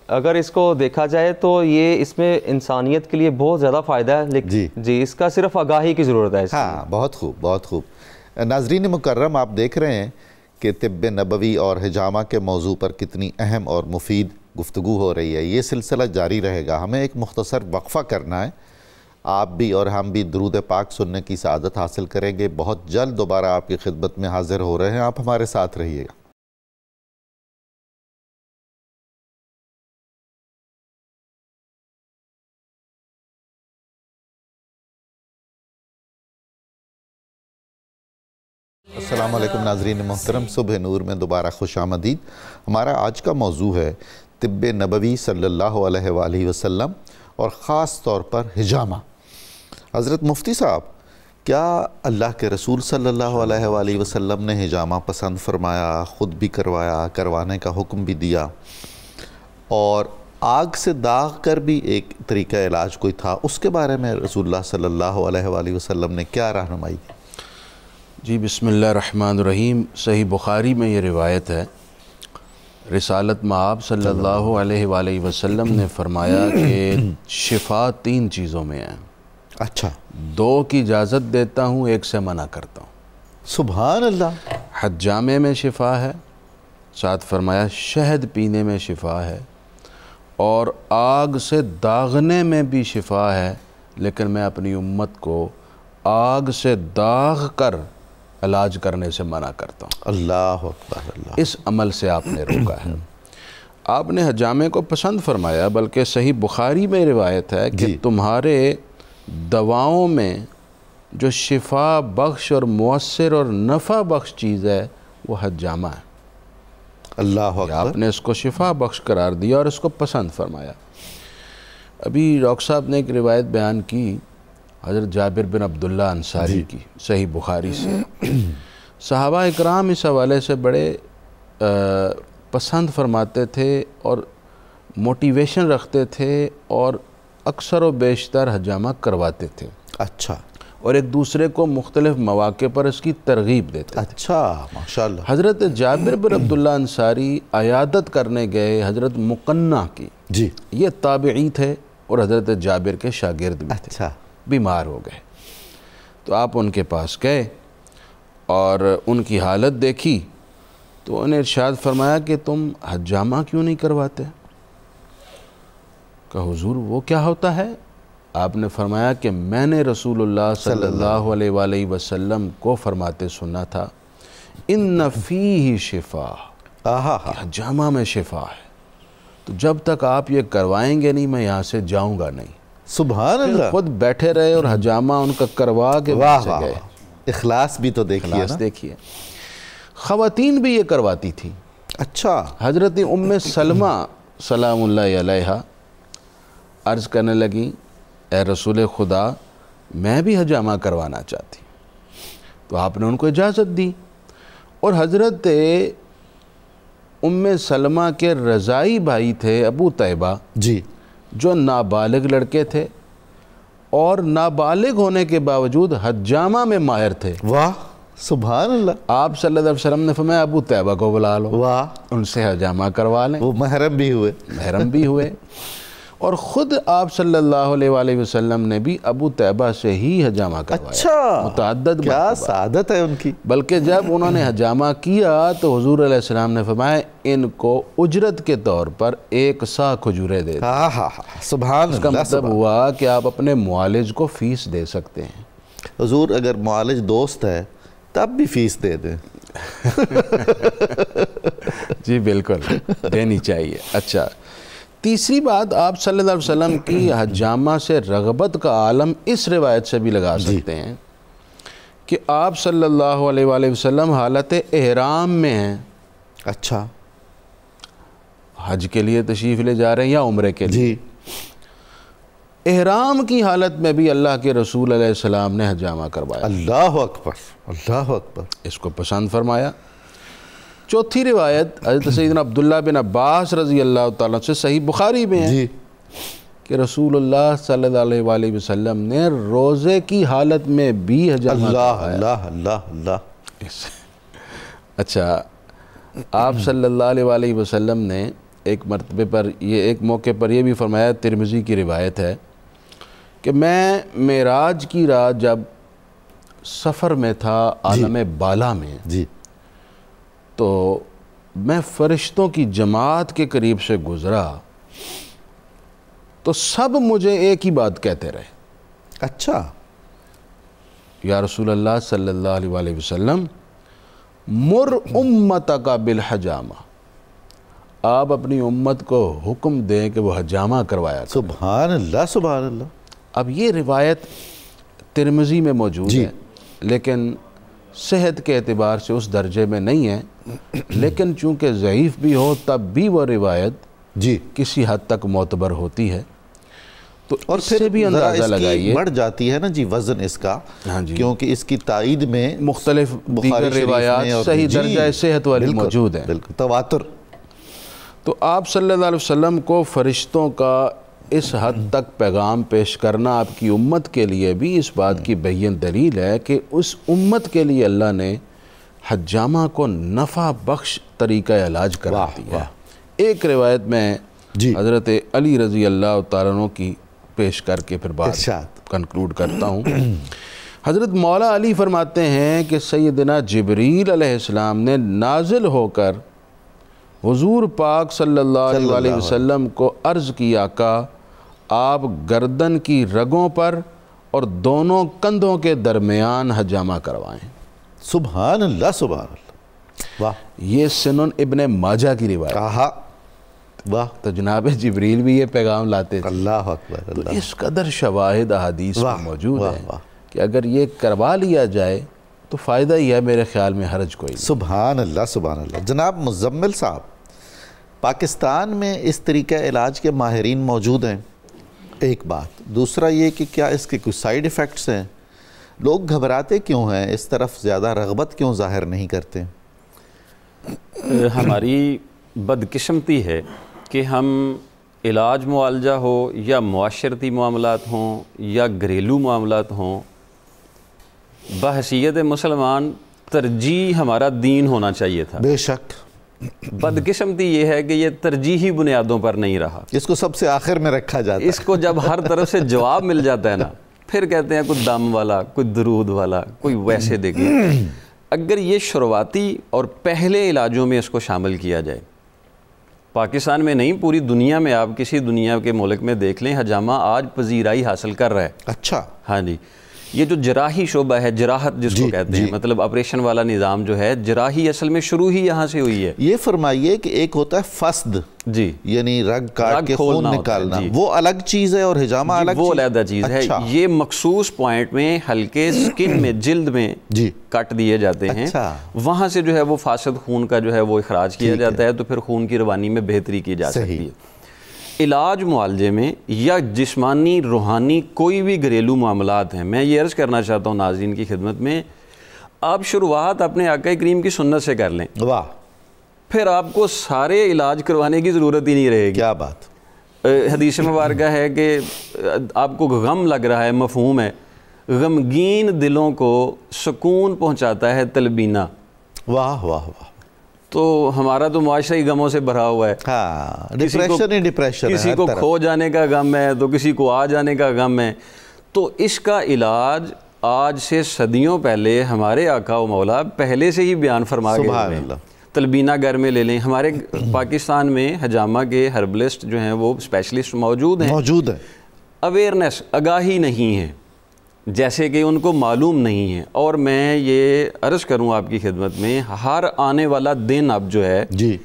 اگر اس کو دیکھا جائے تو یہ اس میں انسانیت کے لیے بہت زیادہ فائدہ ہے، لیکن جی اس کا صرف آگاہی کی ضرورت ہے۔ ہاں، بہت خوب، بہت خوب۔ ناظرین مکرم، آپ دیکھ رہے ہیں کہ طب نبوی اور حجامہ کے موضوع پر کتنی اہم اور مفید گفتگو ہو رہی ہے۔ یہ سلسلہ جاری رہے گا۔ ہمیں ایک مختصر وقفہ کرنا ہے، آپ بھی اور ہم بھی درود پاک سننے کی سعادت حاصل کریں گے۔ بہت جلد دوبارہ آپ کی خدمت میں حاضر ہو رہے ہیں، آپ ہمارے ساتھ رہیے گا۔ السلام علیکم ناظرین محترم، صبح نور میں دوبارہ خوش آمدید۔ ہمارا آج کا موضوع ہے طب نبوی صلی اللہ علیہ وآلہ وسلم اور خاص طور پر حجامہ۔ حضرت مفتی صاحب، کیا اللہ کے رسول صلی اللہ علیہ وآلہ وسلم نے حجامہ پسند فرمایا، خود بھی کروایا، کروانے کا حکم بھی دیا، اور آگ سے داغ کر بھی ایک طریقہ علاج کوئی تھا، اس کے بارے میں رسول اللہ صلی اللہ علیہ وآلہ وسلم نے کیا رہنمائی دی؟ جی بسم اللہ الرحمن الرحیم۔ صحیح بخاری میں یہ روایت ہے، رسالت مآب صلی اللہ علیہ وآلہ وسلم نے فرمایا کہ شفا 3 چیزوں میں ہے۔ اچھا، 2 کی اجازت دیتا ہوں، 1 سے منع کرتا ہوں۔ سبحان اللہ۔ حجامے میں شفا ہے، ساتھ فرمایا شہد پینے میں شفا ہے، اور آگ سے داغنے میں بھی شفا ہے، لیکن میں اپنی امت کو آگ سے داغ کر علاج کرنے سے منع کرتا ہوں۔ اللہ اکبر، اللہ۔ اس عمل سے آپ نے روکا ہے۔ آپ نے حجامے کو پسند فرمایا، بلکہ صحیح بخاری میں روایت ہے کہ تمہارے دواؤں میں جو شفا بخش اور مؤثر اور نفع بخش چیز ہے وہ حجامہ ہے۔ اللہ اکبر۔ آپ نے اس کو شفا بخش قرار دیا اور اس کو پسند فرمایا۔ ابھی ڈاکٹر صاحب نے ایک روایت بیان کی حضرت جابر بن عبداللہ انصاری کی، صحیح بخاری سے۔ صحابہ اکرام اس حوالے سے بڑے پسند فرماتے تھے اور موٹیویشن رکھتے تھے، اور اکثر و بیشتر حجامہ کرواتے تھے۔ اچھا، اور ایک دوسرے کو مختلف مواقع پر اس کی ترغیب دیتے تھے۔ اچھا، ماشاءاللہ۔ حضرت جابر بن عبداللہ انصاری عیادت کرنے گئے حضرت مقنع کی۔ جی، یہ تابعی تھے اور حضرت جابر کے شاگرد بھی تھے۔ اچھا، بیمار ہو گئے تو آپ ان کے پاس گئے اور ان کی حالت دیکھی تو انہیں ارشاد فرمایا کہ تم حجامہ کیوں نہیں کرواتے؟ کہ حضور وہ کیا ہوتا ہے؟ آپ نے فرمایا کہ میں نے رسول اللہ صلی اللہ علیہ وآلہ وسلم کو فرماتے سنا تھا، ان فیہ شفا، کہ حجامہ میں شفا ہے، تو جب تک آپ یہ کروائیں گے نہیں میں یہاں سے جاؤں گا نہیں۔ سبحان اللہ۔ خود بیٹھے رہے اور حجامہ ان کا کروا کے واہ سے واہ گئے۔ واہ، اخلاص بھی تو دیکھیے نا۔ اخلاص دیکھیے۔ خواتین بھی یہ کرواتی تھیں۔ اچھا، حضرت ام سلمہ سلام اللہ علیہا عرض کرنے لگیں، اے رسول خدا میں بھی حجامہ کروانا چاہتی، تو آپ نے ان کو اجازت دی۔ اور حضرت ام سلمہ کے رضائی بھائی تھے ابو طیبہ، جی، جو نابالغ لڑکے تھے اور نابالغ ہونے کے باوجود حجامہ میں ماہر تھے۔ واہ، سبحان اللہ۔ آپ صلی اللہ علیہ وسلم نے فرمایا ابو طیبہ کو بلا لو، واہ، ان سے حجامہ کروا لیں۔ وہ محرم بھی ہوئے۔ محرم بھی ہوئے، اور خود آپ صلی اللہ علیہ وآلہ وسلم نے بھی ابو طیبہ سے ہی حجامہ کروایا۔ اچھا، متعدد کیا مرتبہ۔ سعادت ہے ان کی۔ بلکہ جب انہوں نے حجامہ کیا تو حضور علیہ السلام نے فرمایا ان کو اجرت کے طور پر 1 سا کھجورے دے دیں۔ ہاں ہاں ہاں، سبحان اس کا اللہ۔ مطلب ہوا کہ آپ اپنے معالج کو فیس دے سکتے ہیں۔ حضور اگر معالج دوست ہے تب بھی فیس دے دیں۔ جی بالکل، دینی چاہیے۔ اچھا، تیسری بات آپ صلی اللہ علیہ وسلم کی حجامہ سے رغبت کا عالم اس روایت سے بھی لگا سکتے ہیں کہ آپ صلی اللہ علیہ وآلہ وسلم حالت احرام میں ہیں۔ اچھا، حج کے لیے تشریف لے جا رہے ہیں یا عمرے کے لیے؟ جی، احرام کی حالت میں بھی اللہ کے رسول علیہ السلام نے حجامہ کروایا، اللہ اکبر، اللہ اکبر۔ اس کو پسند فرمایا۔ چوتھی روایت حضرت سیدنا عبداللہ بن عباس رضی اللہ تعالیٰ سے صحیح بخاری میں ہے جی، کہ رسول اللہ صلی اللہ علیہ وآلہ وسلم نے روزے کی حالت میں بھی حجامہ اللہ کروایا۔ اللہ اللہ اللہ۔ اچھا، آپ صلی اللہ علیہ وآلہ وسلم نے ایک مرتبے پر ایک موقع پر یہ بھی فرمایا، ترمذی کی روایت ہے کہ میں معراج کی رات جب سفر میں تھا عالم بالا میں، جی، تو میں فرشتوں کی جماعت کے قریب سے گزرا تو سب مجھے ایک ہی بات کہتے رہے، اچھا، یا رسول اللہ صلی اللہ علیہ وآلہ وسلم مر امتک بالحجامہ، آپ اپنی امت کو حکم دیں کہ وہ حجامہ کروایا کریں۔ سبحان اللہ، سبحان اللہ۔ اب یہ روایت ترمذی میں موجود ہے، لیکن صحت کے اعتبار سے اس درجے میں نہیں ہے، لیکن چونکہ ضعیف بھی ہو تب بھی وہ روایت جی کسی حد تک معتبر ہوتی ہے۔ تو اور اس سے بھی ذرا اندازہ اس کی لگائیے، بڑھ جاتی ہے نا جی وزن اس کا، ہاں جی، کیونکہ اس کی تائید میں مختلف بخاری دیگر شریف میں روایات اور صحیح جی، درجہ صحت والی بالکل، موجود ہیں۔ بالکل تواتر۔ تو آپ صلی اللہ علیہ وسلم کو فرشتوں کا اس حد تک پیغام پیش کرنا آپ کی امت کے لیے بھی اس بات کی بین دلیل ہے کہ اس امت کے لیے اللہ نے حجامہ کو نفع بخش طریقہ علاج کرا دیا۔ ایک روایت میں جی حضرت علی رضی اللہ تعالیٰ عنہ کی پیش کر کے پھر بات ارشاد۔ کنکلوڈ کرتا ہوں۔ حضرت مولا علی فرماتے ہیں کہ سیدنا جبریل علیہ السلام نے نازل ہو کر حضور پاک صلی اللہ علیہ وسلم کو عرض کی، آقا آپ گردن کی رگوں پر اور دونوں کندھوں کے درمیان حجامہ کروائیں۔ سبحان اللہ سبحان اللہ، واہ یہ سنن ابن ماجہ کی روایت، کہا، واہ تو جناب جبریل بھی یہ پیغام لاتے تھے۔ اللہ اکبر، تو اللہ اس قدر شواہد احادیث میں واہ، موجود واہ، ہیں واہ۔ کہ اگر یہ کروا لیا جائے تو فائدہ ہی ہے، میرے خیال میں حرج کوئی نہیں۔ سبحان اللہ سبحان اللہ۔ جناب مزمل صاحب، پاکستان میں اس طریقہ علاج کے ماہرین موجود ہیں، ایک بات۔ دوسرا یہ کہ کیا اس کے کچھ سائیڈ ایفیکٹس ہیں؟ لوگ گھبراتے کیوں ہیں؟ اس طرف زیادہ رغبت کیوں ظاہر نہیں کرتے؟ ہماری بدقسمتی ہے کہ ہم علاج معالجہ ہو یا معاشرتی معاملات ہوں یا گھریلو معاملات ہوں، بحیثیت مسلمان ترجیح ہمارا دین ہونا چاہیے تھا۔ بے شک، بدقسمتی یہ ہے کہ یہ ترجیحی بنیادوں پر نہیں رہا۔ اس کو سب سے آخر میں رکھا جاتا ہے۔ اس کو جب ہر طرف سے جواب مل جاتا ہے نا، پھر کہتے ہیں کوئی دم والا، کوئی درود والا، کوئی ویسے دیکھیں۔ اگر یہ شروعاتی اور پہلے علاجوں میں اس کو شامل کیا جائے، پاکستان میں نہیں پوری دنیا میں، آپ کسی دنیا کے ملک میں دیکھ لیں، حجامہ آج پذیرائی حاصل کر رہا ہے۔ اچھا، ہاں جی، یہ جو جراحی شعبہ ہے، جراحت جس کو کہتے ہیں، مطلب آپریشن والا نظام جو ہے، جراحی اصل میں شروع ہی یہاں سے ہوئی ہے۔ یہ فرمائیے کہ ایک ہوتا ہے فسد، جی، یعنی رگ کاٹ کے خون کھولنا ہوتا ہے، نکالنا، جی۔ وہ الگ چیز ہے، اور حجامہ الگ چیز، وہ علیحدہ چیز ہے۔ اچھا، یہ مخصوص پوائنٹ میں ہلکے سکن میں، جلد میں جی کٹ دیے جاتے ہیں، اچھا، وہاں سے جو ہے وہ فاسد خون کا جو ہے وہ اخراج کیا جاتا ہے، تو پھر خون کی روانی میں بہتری کی جا سکتی ہے۔ علاج معالجے میں یا جسمانی روحانی کوئی بھی گھریلو معاملات ہیں، میں یہ عرض کرنا چاہتا ہوں ناظرین کی خدمت میں، آپ شروعات اپنے آقا کریم کی سنت سے کر لیں، واہ، پھر آپ کو سارے علاج کروانے کی ضرورت ہی نہیں رہے گی۔ کیا بات، حدیث مبارکہ ہے کہ آپ کو غم لگ رہا ہے، مفہوم ہے، غمگین دلوں کو سکون پہنچاتا ہے تلبینہ۔ واہ واہ واہ، تو ہمارا تو معاشرہ ہی غموں سے بھرا ہوا ہے، ہاں، ڈپریشن ہی ڈپریشن ہے، کسی کو کھو جانے کا غم ہے تو کسی کو آ جانے کا غم ہے۔ تو اس کا علاج آج سے صدیوں پہلے ہمارے آقا و مولا پہلے سے ہی بیان فرما گئے سبحان ہیں۔ اللہ۔ تلبینہ گھر میں لے لیں، ہمارے پاکستان میں حجامہ کے ہربلسٹ جو ہیں وہ اسپیشلسٹ موجود ہیں، موجود ہے، اویئرنیس، آگاہی نہیں ہے، جیسے کہ ان کو معلوم نہیں ہے۔ اور میں یہ عرض کروں آپ کی خدمت میں، ہر آنے والا دن اب جو ہے جی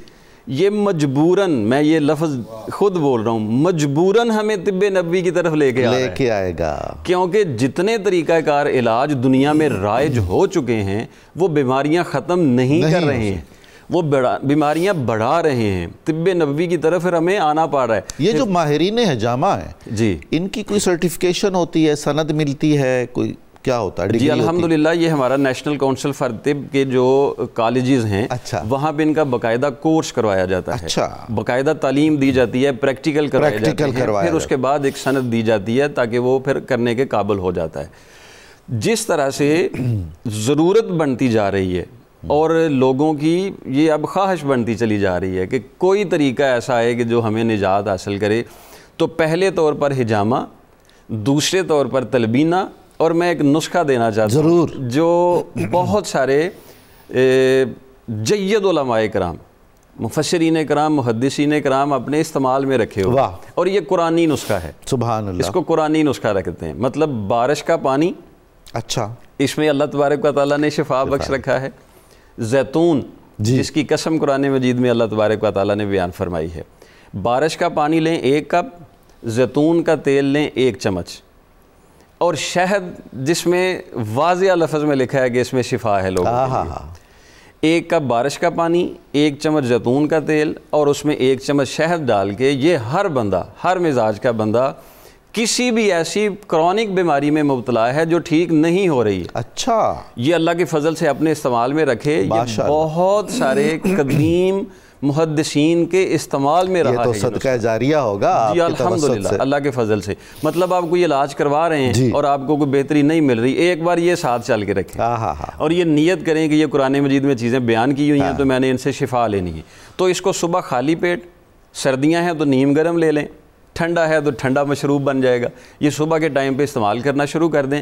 یہ مجبوراً، میں یہ لفظ خود بول رہا ہوں، مجبوراً ہمیں طب نبوی کی طرف لے کے آئے گا، کیونکہ جتنے طریقہ کار علاج دنیا میں رائج ہو چکے ہیں وہ بیماریاں ختم نہیں کر رہے ہیں، وہ بیماریاں بڑھا رہے ہیں۔ طب نبوی کی طرف پھر ہمیں آنا پڑ رہا ہے۔ یہ جو ماہرین حجامہ ہیں، جی، ان کی کوئی سرٹیفکیشن ہوتی ہے، سند ملتی ہے، کوئی کیا ہوتا ہے؟ جی الحمدللہ، یہ ہمارا نیشنل کونسل فار طب کے جو کالجز ہیں، وہاں پہ ان کا باقاعدہ کورس کروایا جاتا ہے، باقاعدہ تعلیم دی جاتی ہے، پریکٹیکل کروایا جاتا ہے، پھر اس کے بعد ایک سند دی جاتی ہے تاکہ وہ پھر کرنے کے قابل ہو جاتا ہے۔ جس طرح سے ضرورت بنتی جا رہی ہے اور لوگوں کی یہ اب خواہش بنتی چلی جا رہی ہے کہ کوئی طریقہ ایسا ہے کہ جو ہمیں نجات حاصل کرے، تو پہلے طور پر حجامہ، دوسرے طور پر تلبینہ، اور میں ایک نسخہ دینا چاہتا ہوں جو بہت سارے جید علماء کرام، مفسرین کرام، محدثین کرام اپنے استعمال میں رکھے ہوئے، اور یہ قرآنی نسخہ ہے، سبحان اللہ، اس کو قرآنی نسخہ رکھتے ہیں۔ مطلب بارش کا پانی، اچھا، اس میں اللہ تبارک و تعالیٰ نے شفا بخش رکھا ہے۔ زیتون، جس کی قسم قرآن مجید میں اللہ تبارک و تعالیٰ نے بیان فرمائی ہے۔ بارش کا پانی لیں 1 کپ، زیتون کا تیل لیں 1 چمچ، اور شہد جس میں واضح لفظ میں لکھا ہے کہ اس میں شفا ہے لوگوں کے لیے، 1 کپ بارش کا پانی، 1 چمچ زیتون کا تیل اور اس میں 1 چمچ شہد ڈال کے یہ ہر بندہ، ہر مزاج کا بندہ کسی بھی ایسی کرونک بیماری میں مبتلا ہے جو ٹھیک نہیں ہو رہی ہے، اچھا، یہ اللہ کے فضل سے اپنے استعمال میں رکھے۔ یہ بہت سارے قدیم محدثین کے استعمال میں رہا ہے، یہ تو صدقہ جاریہ ہوگا جی الحمدللہ اللہ کے فضل سے۔ مطلب آپ کو یہ علاج کروا رہے ہیں اور آپ کو کوئی بہتری نہیں مل رہی، ایک بار یہ ساتھ چل کے رکھیں اور یہ نیت کریں کہ یہ قرآن مجید میں چیزیں بیان کی ہوئی ہیں تو میں نے ان سے شفا لینی ہے۔ تو اس کو صبح خالی پیٹ، سردیاں ہیں تو نیم گرم لے لیں، ٹھنڈا ہے تو ٹھنڈا مشروب بن جائے گا، یہ صبح کے ٹائم پہ استعمال کرنا شروع کر دیں۔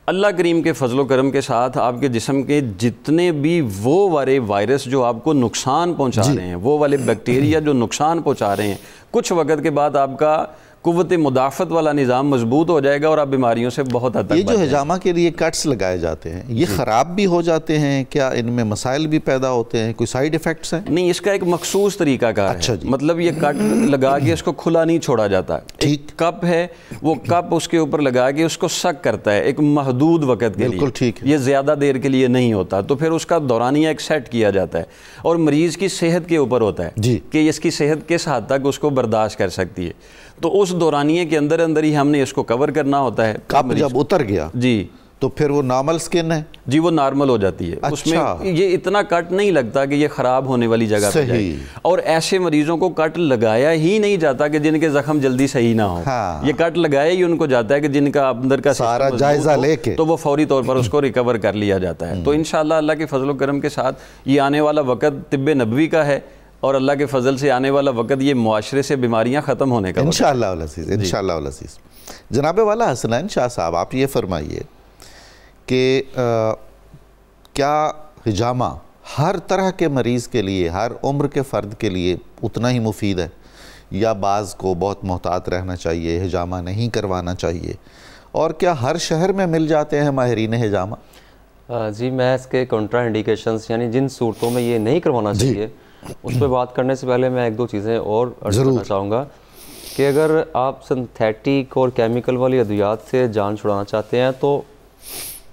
اللہ کریم کے فضل و کرم کے ساتھ آپ کے جسم کے جتنے بھی وہ والے وائرس جو آپ کو نقصان پہنچا رہے ہیں، وہ والے بیکٹیریا جو نقصان پہنچا رہے ہیں، کچھ وقت کے بعد آپ کا قوت مدافعت والا نظام مضبوط ہو جائے گا اور آپ بیماریوں سے بہت حد تک یہ جو حجامہ کے لیے کٹس لگائے جاتے ہیں یہ خراب بھی ہو جاتے ہیں کیا؟ ان میں مسائل بھی پیدا ہوتے ہیں؟ کوئی سائیڈ ایفیکٹس ہیں؟ نہیں، اس کا ایک مخصوص طریقہ کار ہے، مطلب یہ کٹ لگا کے اس کو کھلا نہیں چھوڑا جاتا، ایک کپ ہے، وہ کپ اس کے اوپر لگا کے اس کو سک کرتا ہے ایک محدود وقت کے لیے، یہ زیادہ دیر کے لیے نہیں ہوتا، تو پھر اس کا دورانیہ ایک سیٹ کیا جاتا ہے اور مریض کی صحت کے اوپر ہوتا ہے کہ اس کی صحت کس حد تک اس کو برداشت کر سکتی ہے، تو اس دورانیے کے اندر ہی ہم نے اس کو کور کرنا ہوتا ہے۔ کپ جب اتر گیا جی تو پھر وہ نارمل سکن ہے؟ جی وہ نارمل ہو جاتی ہے، اس میں یہ اتنا کٹ نہیں لگتا کہ یہ خراب ہونے والی جگہ پہ جائے، اور ایسے مریضوں کو کٹ لگایا ہی نہیں جاتا کہ جن کے زخم جلدی صحیح نہ ہو، یہ کٹ لگایا ہی ان کو جاتا ہے کہ جن کا اندر کا سارا جائزہ لے کے تو وہ فوری طور پر اس کو ریکور کر لیا جاتا ہے۔ تو انشاءاللہ اللہ کے فضل و کرم کے ساتھ یہ آنے والا وقت طب نبوی کا ہے اور اللہ کے فضل سے آنے والا وقت یہ معاشرے سے بیماریاں ختم ہونے کا انشاءاللہ العزیز، انشاءاللہ العزیز۔ جناب والا حسنین شاہ صاحب، آپ یہ فرمائیے کہ کیا حجامہ ہر طرح کے مریض کے لیے، ہر عمر کے فرد کے لیے اتنا ہی مفید ہے، یا بعض کو بہت محتاط رہنا چاہیے، حجامہ نہیں کروانا چاہیے، اور کیا ہر شہر میں مل جاتے ہیں ماہرین حجامہ؟ جی میں اس کے کنٹرا انڈیکیشنز یعنی جن صورتوں میں یہ نہیں کروانا چاہیے اس پہ بات کرنے سے پہلے میں 1-2 چیزیں اور عرض کرنا چاہوں گا کہ اگر آپ سنتھیٹک اور کیمیکل والی ادویات سے جان چھڑانا چاہتے ہیں تو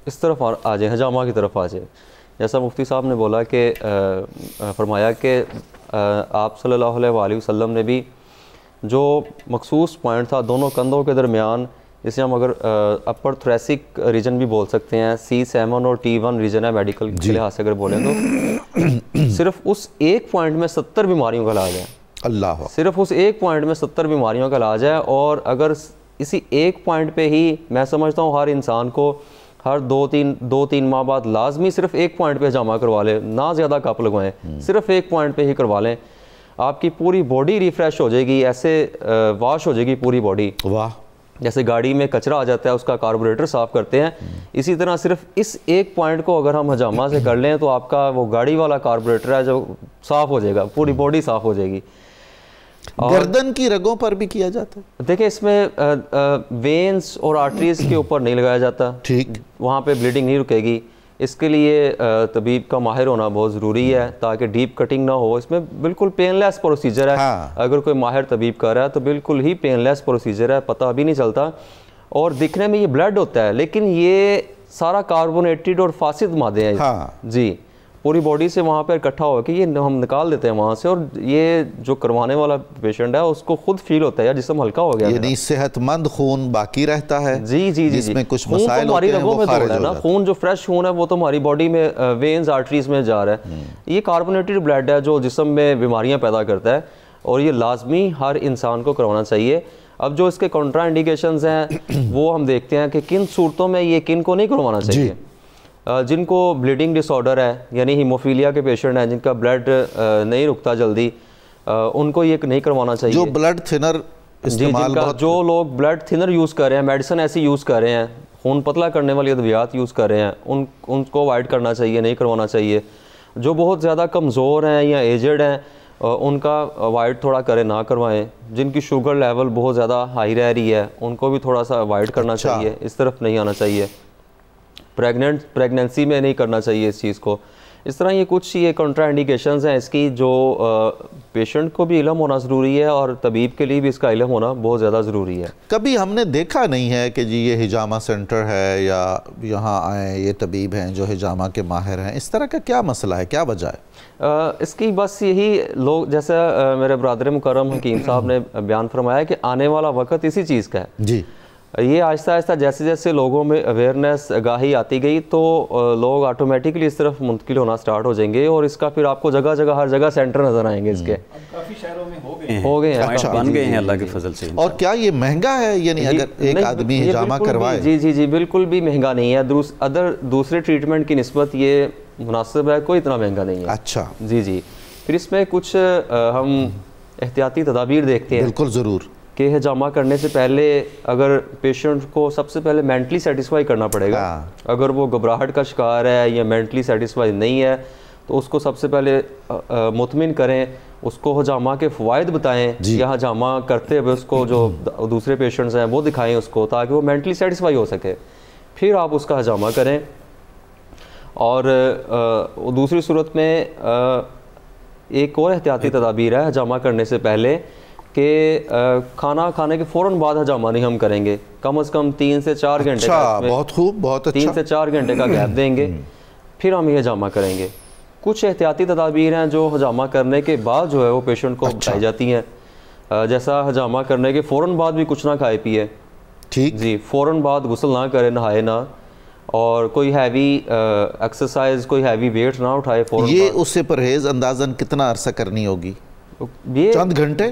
اس طرف آ جائیں، حجامہ کی طرف آ جائیں۔ جیسا مفتی صاحب نے بولا کہ فرمایا کہ آپ صلی اللہ علیہ وآلہ وسلم نے بھی جو مخصوص پوائنٹ تھا دونوں کندھوں کے درمیان، جسے ہم اگر اپر تھریسک ریجن بھی بول سکتے ہیں، C7 اور T1 ریجن ہے میڈیکل کے لحاظ سے اگر بولیں تو صرف اس ایک پوائنٹ میں 70 بیماریوں کا علاج ہے، اللہ، صرف اس ایک پوائنٹ میں 70 بیماریوں کا علاج ہے۔ اور اگر اسی ایک پوائنٹ پہ ہی میں سمجھتا ہوں ہر انسان کو ہر 2-3 ماہ بعد لازمی صرف ایک پوائنٹ پہ حجامہ کروا لیں، نہ زیادہ کپ لگوائیں، صرف ایک پوائنٹ پہ ہی کروا لیں، آپ کی پوری باڈی ریفریش ہو جائے گی، ایسے واش ہو جائے گی پوری باڈی، واہ، جیسے گاڑی میں کچرا آ جاتا ہے اس کا کاربوریٹر صاف کرتے ہیں، اسی طرح صرف اس ایک پوائنٹ کو اگر ہم حجامہ سے کر لیں تو آپ کا وہ گاڑی والا کاربوریٹر ہے جو صاف ہو جائے گا، پوری باڈی صاف ہو جائے گی۔ گردن کی رگوں پر بھی کیا جاتا ہے؟ دیکھیں اس میں وینز اور آرٹریز کے اوپر نہیں لگایا جاتا، ٹھیک، وہاں پہ بلیڈنگ نہیں رکے گی، اس کے لیے طبیب کا ماہر ہونا بہت ضروری ہے تاکہ ڈیپ کٹنگ نہ ہو۔ اس میں بالکل پین لیس پروسیجر ہے، اگر کوئی ماہر طبیب کر رہا ہے تو بالکل ہی پین لیس پروسیجر ہے، پتہ بھی نہیں چلتا، اور دکھنے میں یہ بلڈ ہوتا ہے لیکن یہ سارا کاربونیٹڈ اور فاسد مادے ہیں، جی پوری باڈی سے وہاں پہ اکٹھا ہو کے یہ ہم نکال دیتے ہیں وہاں سے، اور یہ جو کروانے والا پیشنٹ ہے اس کو خود فیل ہوتا ہے یار جسم ہلکا ہو گیا، یعنی صحت مند خون باقی رہتا ہے، جی جی جی، جس میں کچھ مسائل ہوتے ہیں وہ خارج ہو جاتا ہے، خون جو فریش خون ہے وہ تو ہماری باڈی میں وینز آرٹریز میں جا رہا ہے، یہ کاربونیٹڈ بلڈ ہے جو جسم میں بیماریاں پیدا کرتا ہے اور یہ لازمی ہر انسان کو کروانا چاہیے۔ اب جو اس کے کنٹرا انڈیکیشنز ہیں وہ ہم دیکھتے ہیں کہ کن صورتوں میں یہ کن کو نہیں کروانا چاہیے۔ جن کو بلیڈنگ ڈس آرڈر ہے یعنی ہیموفیلیا کے پیشنٹ ہیں، جن کا بلڈ نہیں رکتا جلدی، ان کو یہ نہیں کروانا چاہیے۔ جو بلڈ تھنر استعمال، جو لوگ بلڈ تھنر یوز کر رہے ہیں، میڈیسن ایسی یوز کر رہے ہیں، خون پتلا کرنے والی ادویات یوز کر رہے ہیں، ان کو اوائڈ کرنا چاہیے، نہیں کروانا چاہیے۔ جو بہت زیادہ کمزور ہیں یا ایجڈ ہیں ان کا اوائڈ تھوڑا کریں، نہ کروائیں۔ جن کی شوگر لیول بہت زیادہ ہائی رہ رہی ہے ان کو بھی تھوڑا سا اوائڈ کرنا چاہیے، اس طرف نہیں آنا چاہیے۔ پریگننسی میں نہیں کرنا چاہیے اس چیز کو۔ اس طرح یہ کچھ یہ کنٹرا انڈیکیشنز ہیں اس کی جو پیشنٹ کو بھی علم ہونا ضروری ہے اور طبیب کے لیے بھی اس کا علم ہونا بہت زیادہ ضروری ہے. کبھی ہم نے دیکھا نہیں ہے کہ جی یہ ہجامہ سینٹر ہے یا یہاں آئیں یہ طبیب ہیں جو ہجامہ کے ماہر ہیں, اس طرح کا کیا مسئلہ ہے, کیا وجہ ہے؟ اس کی بس یہی لوگ, جیسا میرے برادر مکرم حکیم صاحب نے بیان فرمایا کہ آنے والا وقت اسی چیز کا ہے. جی, یہ آہستہ آہستہ جیسے جیسے لوگوں میں اویئرنیس آگاہی آتی گئی تو لوگ آٹومیٹکلی اس طرف منتقل ہونا سٹارٹ ہو جائیں گے, اور اس کا پھر آپ کو جگہ جگہ ہر جگہ سینٹر نظر آئیں گے اس کے. کافی شہروں میں ہو گئے ہیں, بن گئے ہیں اللہ کے فضل سے. اور کیا یہ مہنگا ہے, یعنی اگر ایک آدمی ہجامہ کروائے؟ جی بالکل بھی مہنگا نہیں ہے. دوسرے ٹریٹمنٹ کی نسبت یہ مناسب ہے, کوئی اتنا مہنگا نہیں ہے. اچھا جی پھر اس میں کچھ ہم احتیاطی تدابیر دیکھتے ہیں. بالکل ضرور. کہ ہجامہ کرنے سے پہلے اگر پیشنٹ کو سب سے پہلے مینٹلی سیٹسفائی کرنا پڑے گا. اگر وہ گھبراہٹ کا شکار ہے یا مینٹلی سیٹسفائی نہیں ہے تو اس کو سب سے پہلے مطمئن کریں, اس کو ہجامہ کے فوائد بتائیں, یا ہجامہ کرتے ہوئے اس کو جو دوسرے پیشنٹس ہیں وہ دکھائیں اس کو, تاکہ وہ مینٹلی سیٹسفائی ہو سکے. پھر آپ اس کا ہجامہ کریں. اور دوسری صورت میں ایک اور احتیاطی تدابیر ہے ہجامہ کرنے سے پہلے, کہ کھانا کھانے کے فوراً بعد ہجامہ نہیں ہم کریں گے, کم از کم 3 سے 4 گھنٹے کا, بہت خوب, بہت اچھا, 3 سے 4 گھنٹے کا گیپ دیں گے, پھر ہم یہ ہجامہ کریں گے. کچھ احتیاطی تدابیر ہیں جو ہجامہ کرنے کے بعد جو ہے وہ پیشنٹ کو بتائی جاتی ہیں, جیسا ہجامہ کرنے کے فوراً بعد بھی کچھ نہ کھائے پیے. ٹھیک جی, فوراً بعد غسل نہ کرے, نہائے نہ, اور کوئی ہیوی ایکسرسائز, کوئی ہیوی ویٹ نہ اٹھائے فوراً. یہ اس سے پرہیز اندازاً کتنا عرصہ کرنی ہوگی؟ یہ چند گھنٹے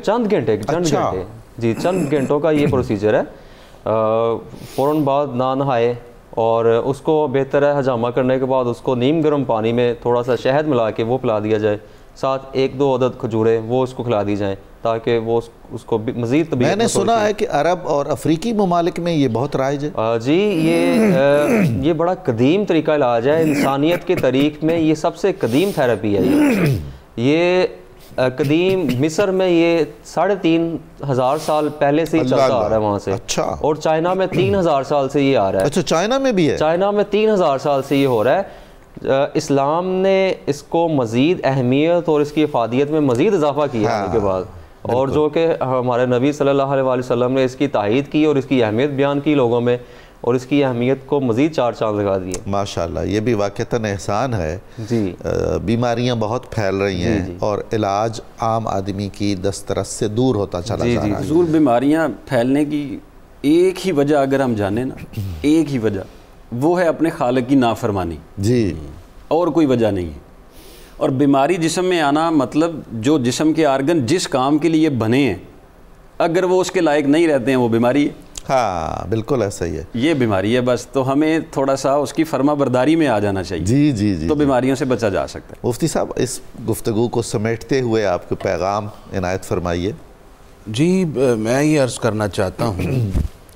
جی چند گھنٹوں کا یہ پروسیجر ہے. فوراً بعد نہ نہائے, اور اس کو بہتر ہے ہجامہ کرنے کے بعد اس کو نیم گرم پانی میں تھوڑا سا شہد ملا کے وہ پلا دیا جائے, ساتھ 1-2 عدد کھجوریں وہ اس کو کھلا دی جائیں, تاکہ وہ اس کو مزید طبیعت. میں نے سنا ہے کہ عرب اور افریقی ممالک میں یہ بہت رائج ہے. جی, یہ بڑا قدیم طریقہ علاج ہے. انسانیت کے تاریخ میں یہ سب سے قدیم تھراپی ہے. یہ قدیم مصر میں یہ 3,500 سال پہلے سے ہی چلتا آ رہا ہے وہاں سے. اچھا. اور چائنا میں 3,000 سال سے یہ آ رہا ہے. اچھا, چائنا میں بھی ہے؟ چائنا میں 3,000 سال سے یہ ہو رہا ہے. اسلام نے اس کو مزید اہمیت اور اس کی افادیت میں مزید اضافہ کیا ہے کے بعد, اور جو کہ ہمارے نبی صلی اللہ علیہ وسلم نے اس کی تائید کی اور اس کی اہمیت بیان کی لوگوں میں, اور اس کی اہمیت کو مزید 4 چاند لگا دیے. ماشاءاللہ, یہ بھی واقعتاً احسان ہے. جی, بیماریاں بہت پھیل رہی ہیں اور علاج عام آدمی کی دسترس سے دور ہوتا چلا جا رہا ہے. حضور, بیماریاں پھیلنے کی ایک ہی وجہ اگر ہم جانیں نا, ایک ہی وجہ, وہ ہے اپنے خالق کی نافرمانی. جی, اور کوئی وجہ نہیں ہے. اور بیماری جسم میں آنا مطلب جو جسم کے آرگن جس کام کے لیے بنے ہیں اگر وہ اس کے لائق نہیں رہتے ہیں وہ بیماری ہے. ہاں بالکل ایسا ہی ہے, یہ بیماری ہے بس. تو ہمیں تھوڑا سا اس کی فرما برداری میں آ جانا چاہیے. جی, تو بیماریوں سے بچا جا سکتا ہے. مفتی صاحب, اس گفتگو کو سمیٹتے ہوئے آپ کو پیغام عنایت فرمائیے. جی, میں یہ عرض کرنا چاہتا ہوں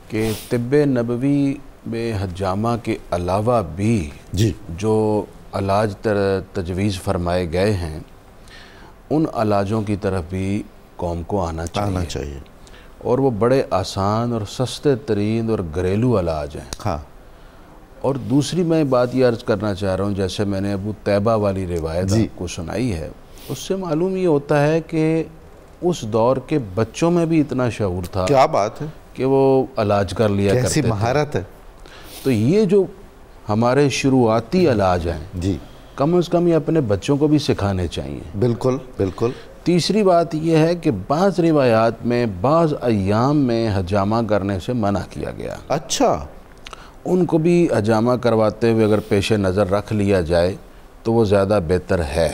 کہ طب نبوی میں ہجامہ کے علاوہ بھی جو علاج تجویز فرمائے گئے ہیں ان علاجوں کی طرف بھی قوم کو آنا چاہیے. اور وہ بڑے آسان اور سستے ترین اور گھریلو علاج ہیں. ہاں, اور دوسری میں بات یہ عرض کرنا چاہ رہا ہوں, جیسے میں نے ابو طیبہ والی روایت آپ کو سنائی ہے, اس سے معلوم یہ ہوتا ہے کہ اس دور کے بچوں میں بھی اتنا شعور تھا. کیا بات ہے, کہ وہ علاج کر لیا کرتے تھے. کیسی مہارت ہے. تو یہ جو ہمارے شروعاتی علاج ہیں, جی, کم از کم یہ اپنے بچوں کو بھی سکھانے چاہیے. بالکل بالکل. تیسری بات یہ ہے کہ بعض روایات میں بعض ایام میں حجامہ کرنے سے منع کیا گیا. اچھا, ان کو بھی حجامہ کرواتے ہوئے اگر پیش نظر رکھ لیا جائے تو وہ زیادہ بہتر ہے.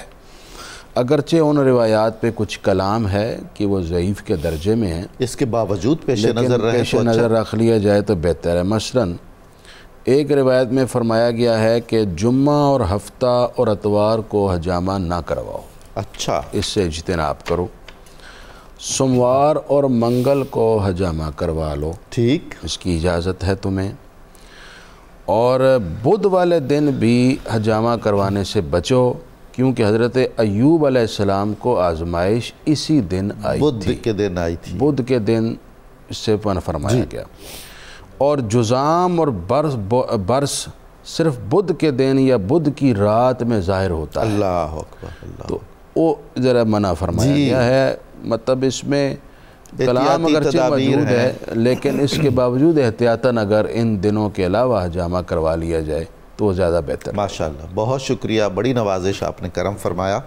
اگرچہ ان روایات پہ کچھ کلام ہے کہ وہ ضعیف کے درجے میں ہیں, اس کے باوجود پیش نظر رکھ لیا جائے تو بہتر ہے. مثلاً ایک روایت میں فرمایا گیا ہے کہ جمعہ اور ہفتہ اور اتوار کو حجامہ نہ کرواؤ. اچھا, اس سے اجتناب کرو. سوموار اور منگل کو حجامہ کروا لو. ٹھیک, اس کی اجازت ہے تمہیں. اور بدھ والے دن بھی حجامہ کروانے سے بچو, کیونکہ حضرت ایوب علیہ السلام کو آزمائش اسی دن آئی تھی. بدھ کے دن آئی تھی. بدھ کے دن اس سے فرمایا گیا. اور جزام اور برس صرف بدھ کے دن یا بدھ کی رات میں ظاہر ہوتا ہے، اللہ اکبر، اللہ تو وہ ذرا منع فرمایا گیا ہے۔ مطلب اس میں کلام اگرچہ موجود ہے لیکن اس کے باوجود احتیاطاً اگر ان دنوں کے علاوہ حجامہ کروا لیا جائے تو وہ زیادہ بہتر۔ ماشاءاللہ، بہت شکریہ، بڑی نوازش آپ نے کرم فرمایا،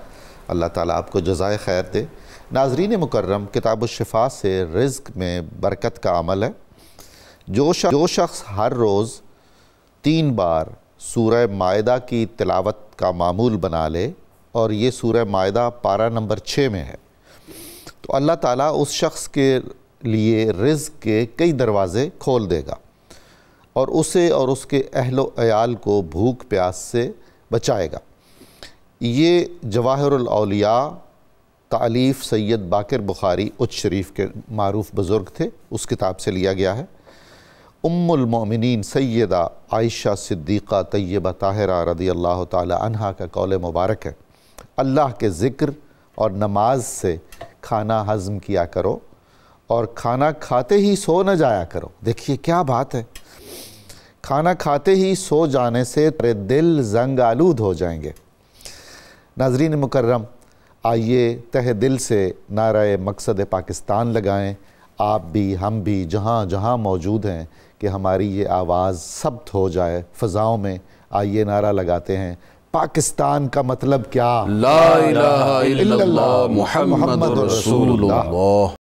اللہ تعالیٰ آپ کو جزائے خیر دے۔ ناظرین مکرم، کتاب الشفا سے رزق میں برکت کا عمل ہے۔ جو شخص ہر روز 3 بار سورہ مائدہ کی تلاوت کا معمول بنا لے، اور یہ سورہ مائدہ پارہ نمبر 6 میں ہے، تو اللہ تعالیٰ اس شخص کے لیے رزق کے کئی دروازے کھول دے گا اور اسے اور اس کے اہل و عیال کو بھوک پیاس سے بچائے گا۔ یہ جواہر الاولیاء تالیف سید باقر بخاری اچ شریف کے معروف بزرگ تھے، اس کتاب سے لیا گیا ہے۔ ام المؤمنین سیدہ عائشہ صدیقہ طیبہ طاہرہ رضی اللہ تعالی عنہا کا قول مبارک ہے، اللہ کے ذکر اور نماز سے کھانا ہضم کیا کرو اور کھانا کھاتے ہی سو نہ جایا کرو۔ دیکھیے کیا بات ہے، کھانا کھاتے ہی سو جانے سے تیرے دل زنگ آلود ہو جائیں گے۔ ناظرین مکرم، آئیے تہ دل سے نعرہ مقصد پاکستان لگائیں، آپ بھی ہم بھی جہاں جہاں موجود ہیں، کہ ہماری یہ آواز ثبت ہو جائے فضاؤں میں۔ آئیے نعرہ لگاتے ہیں، پاکستان کا مطلب کیا؟ لا الہ الا اللہ محمد رسول اللہ۔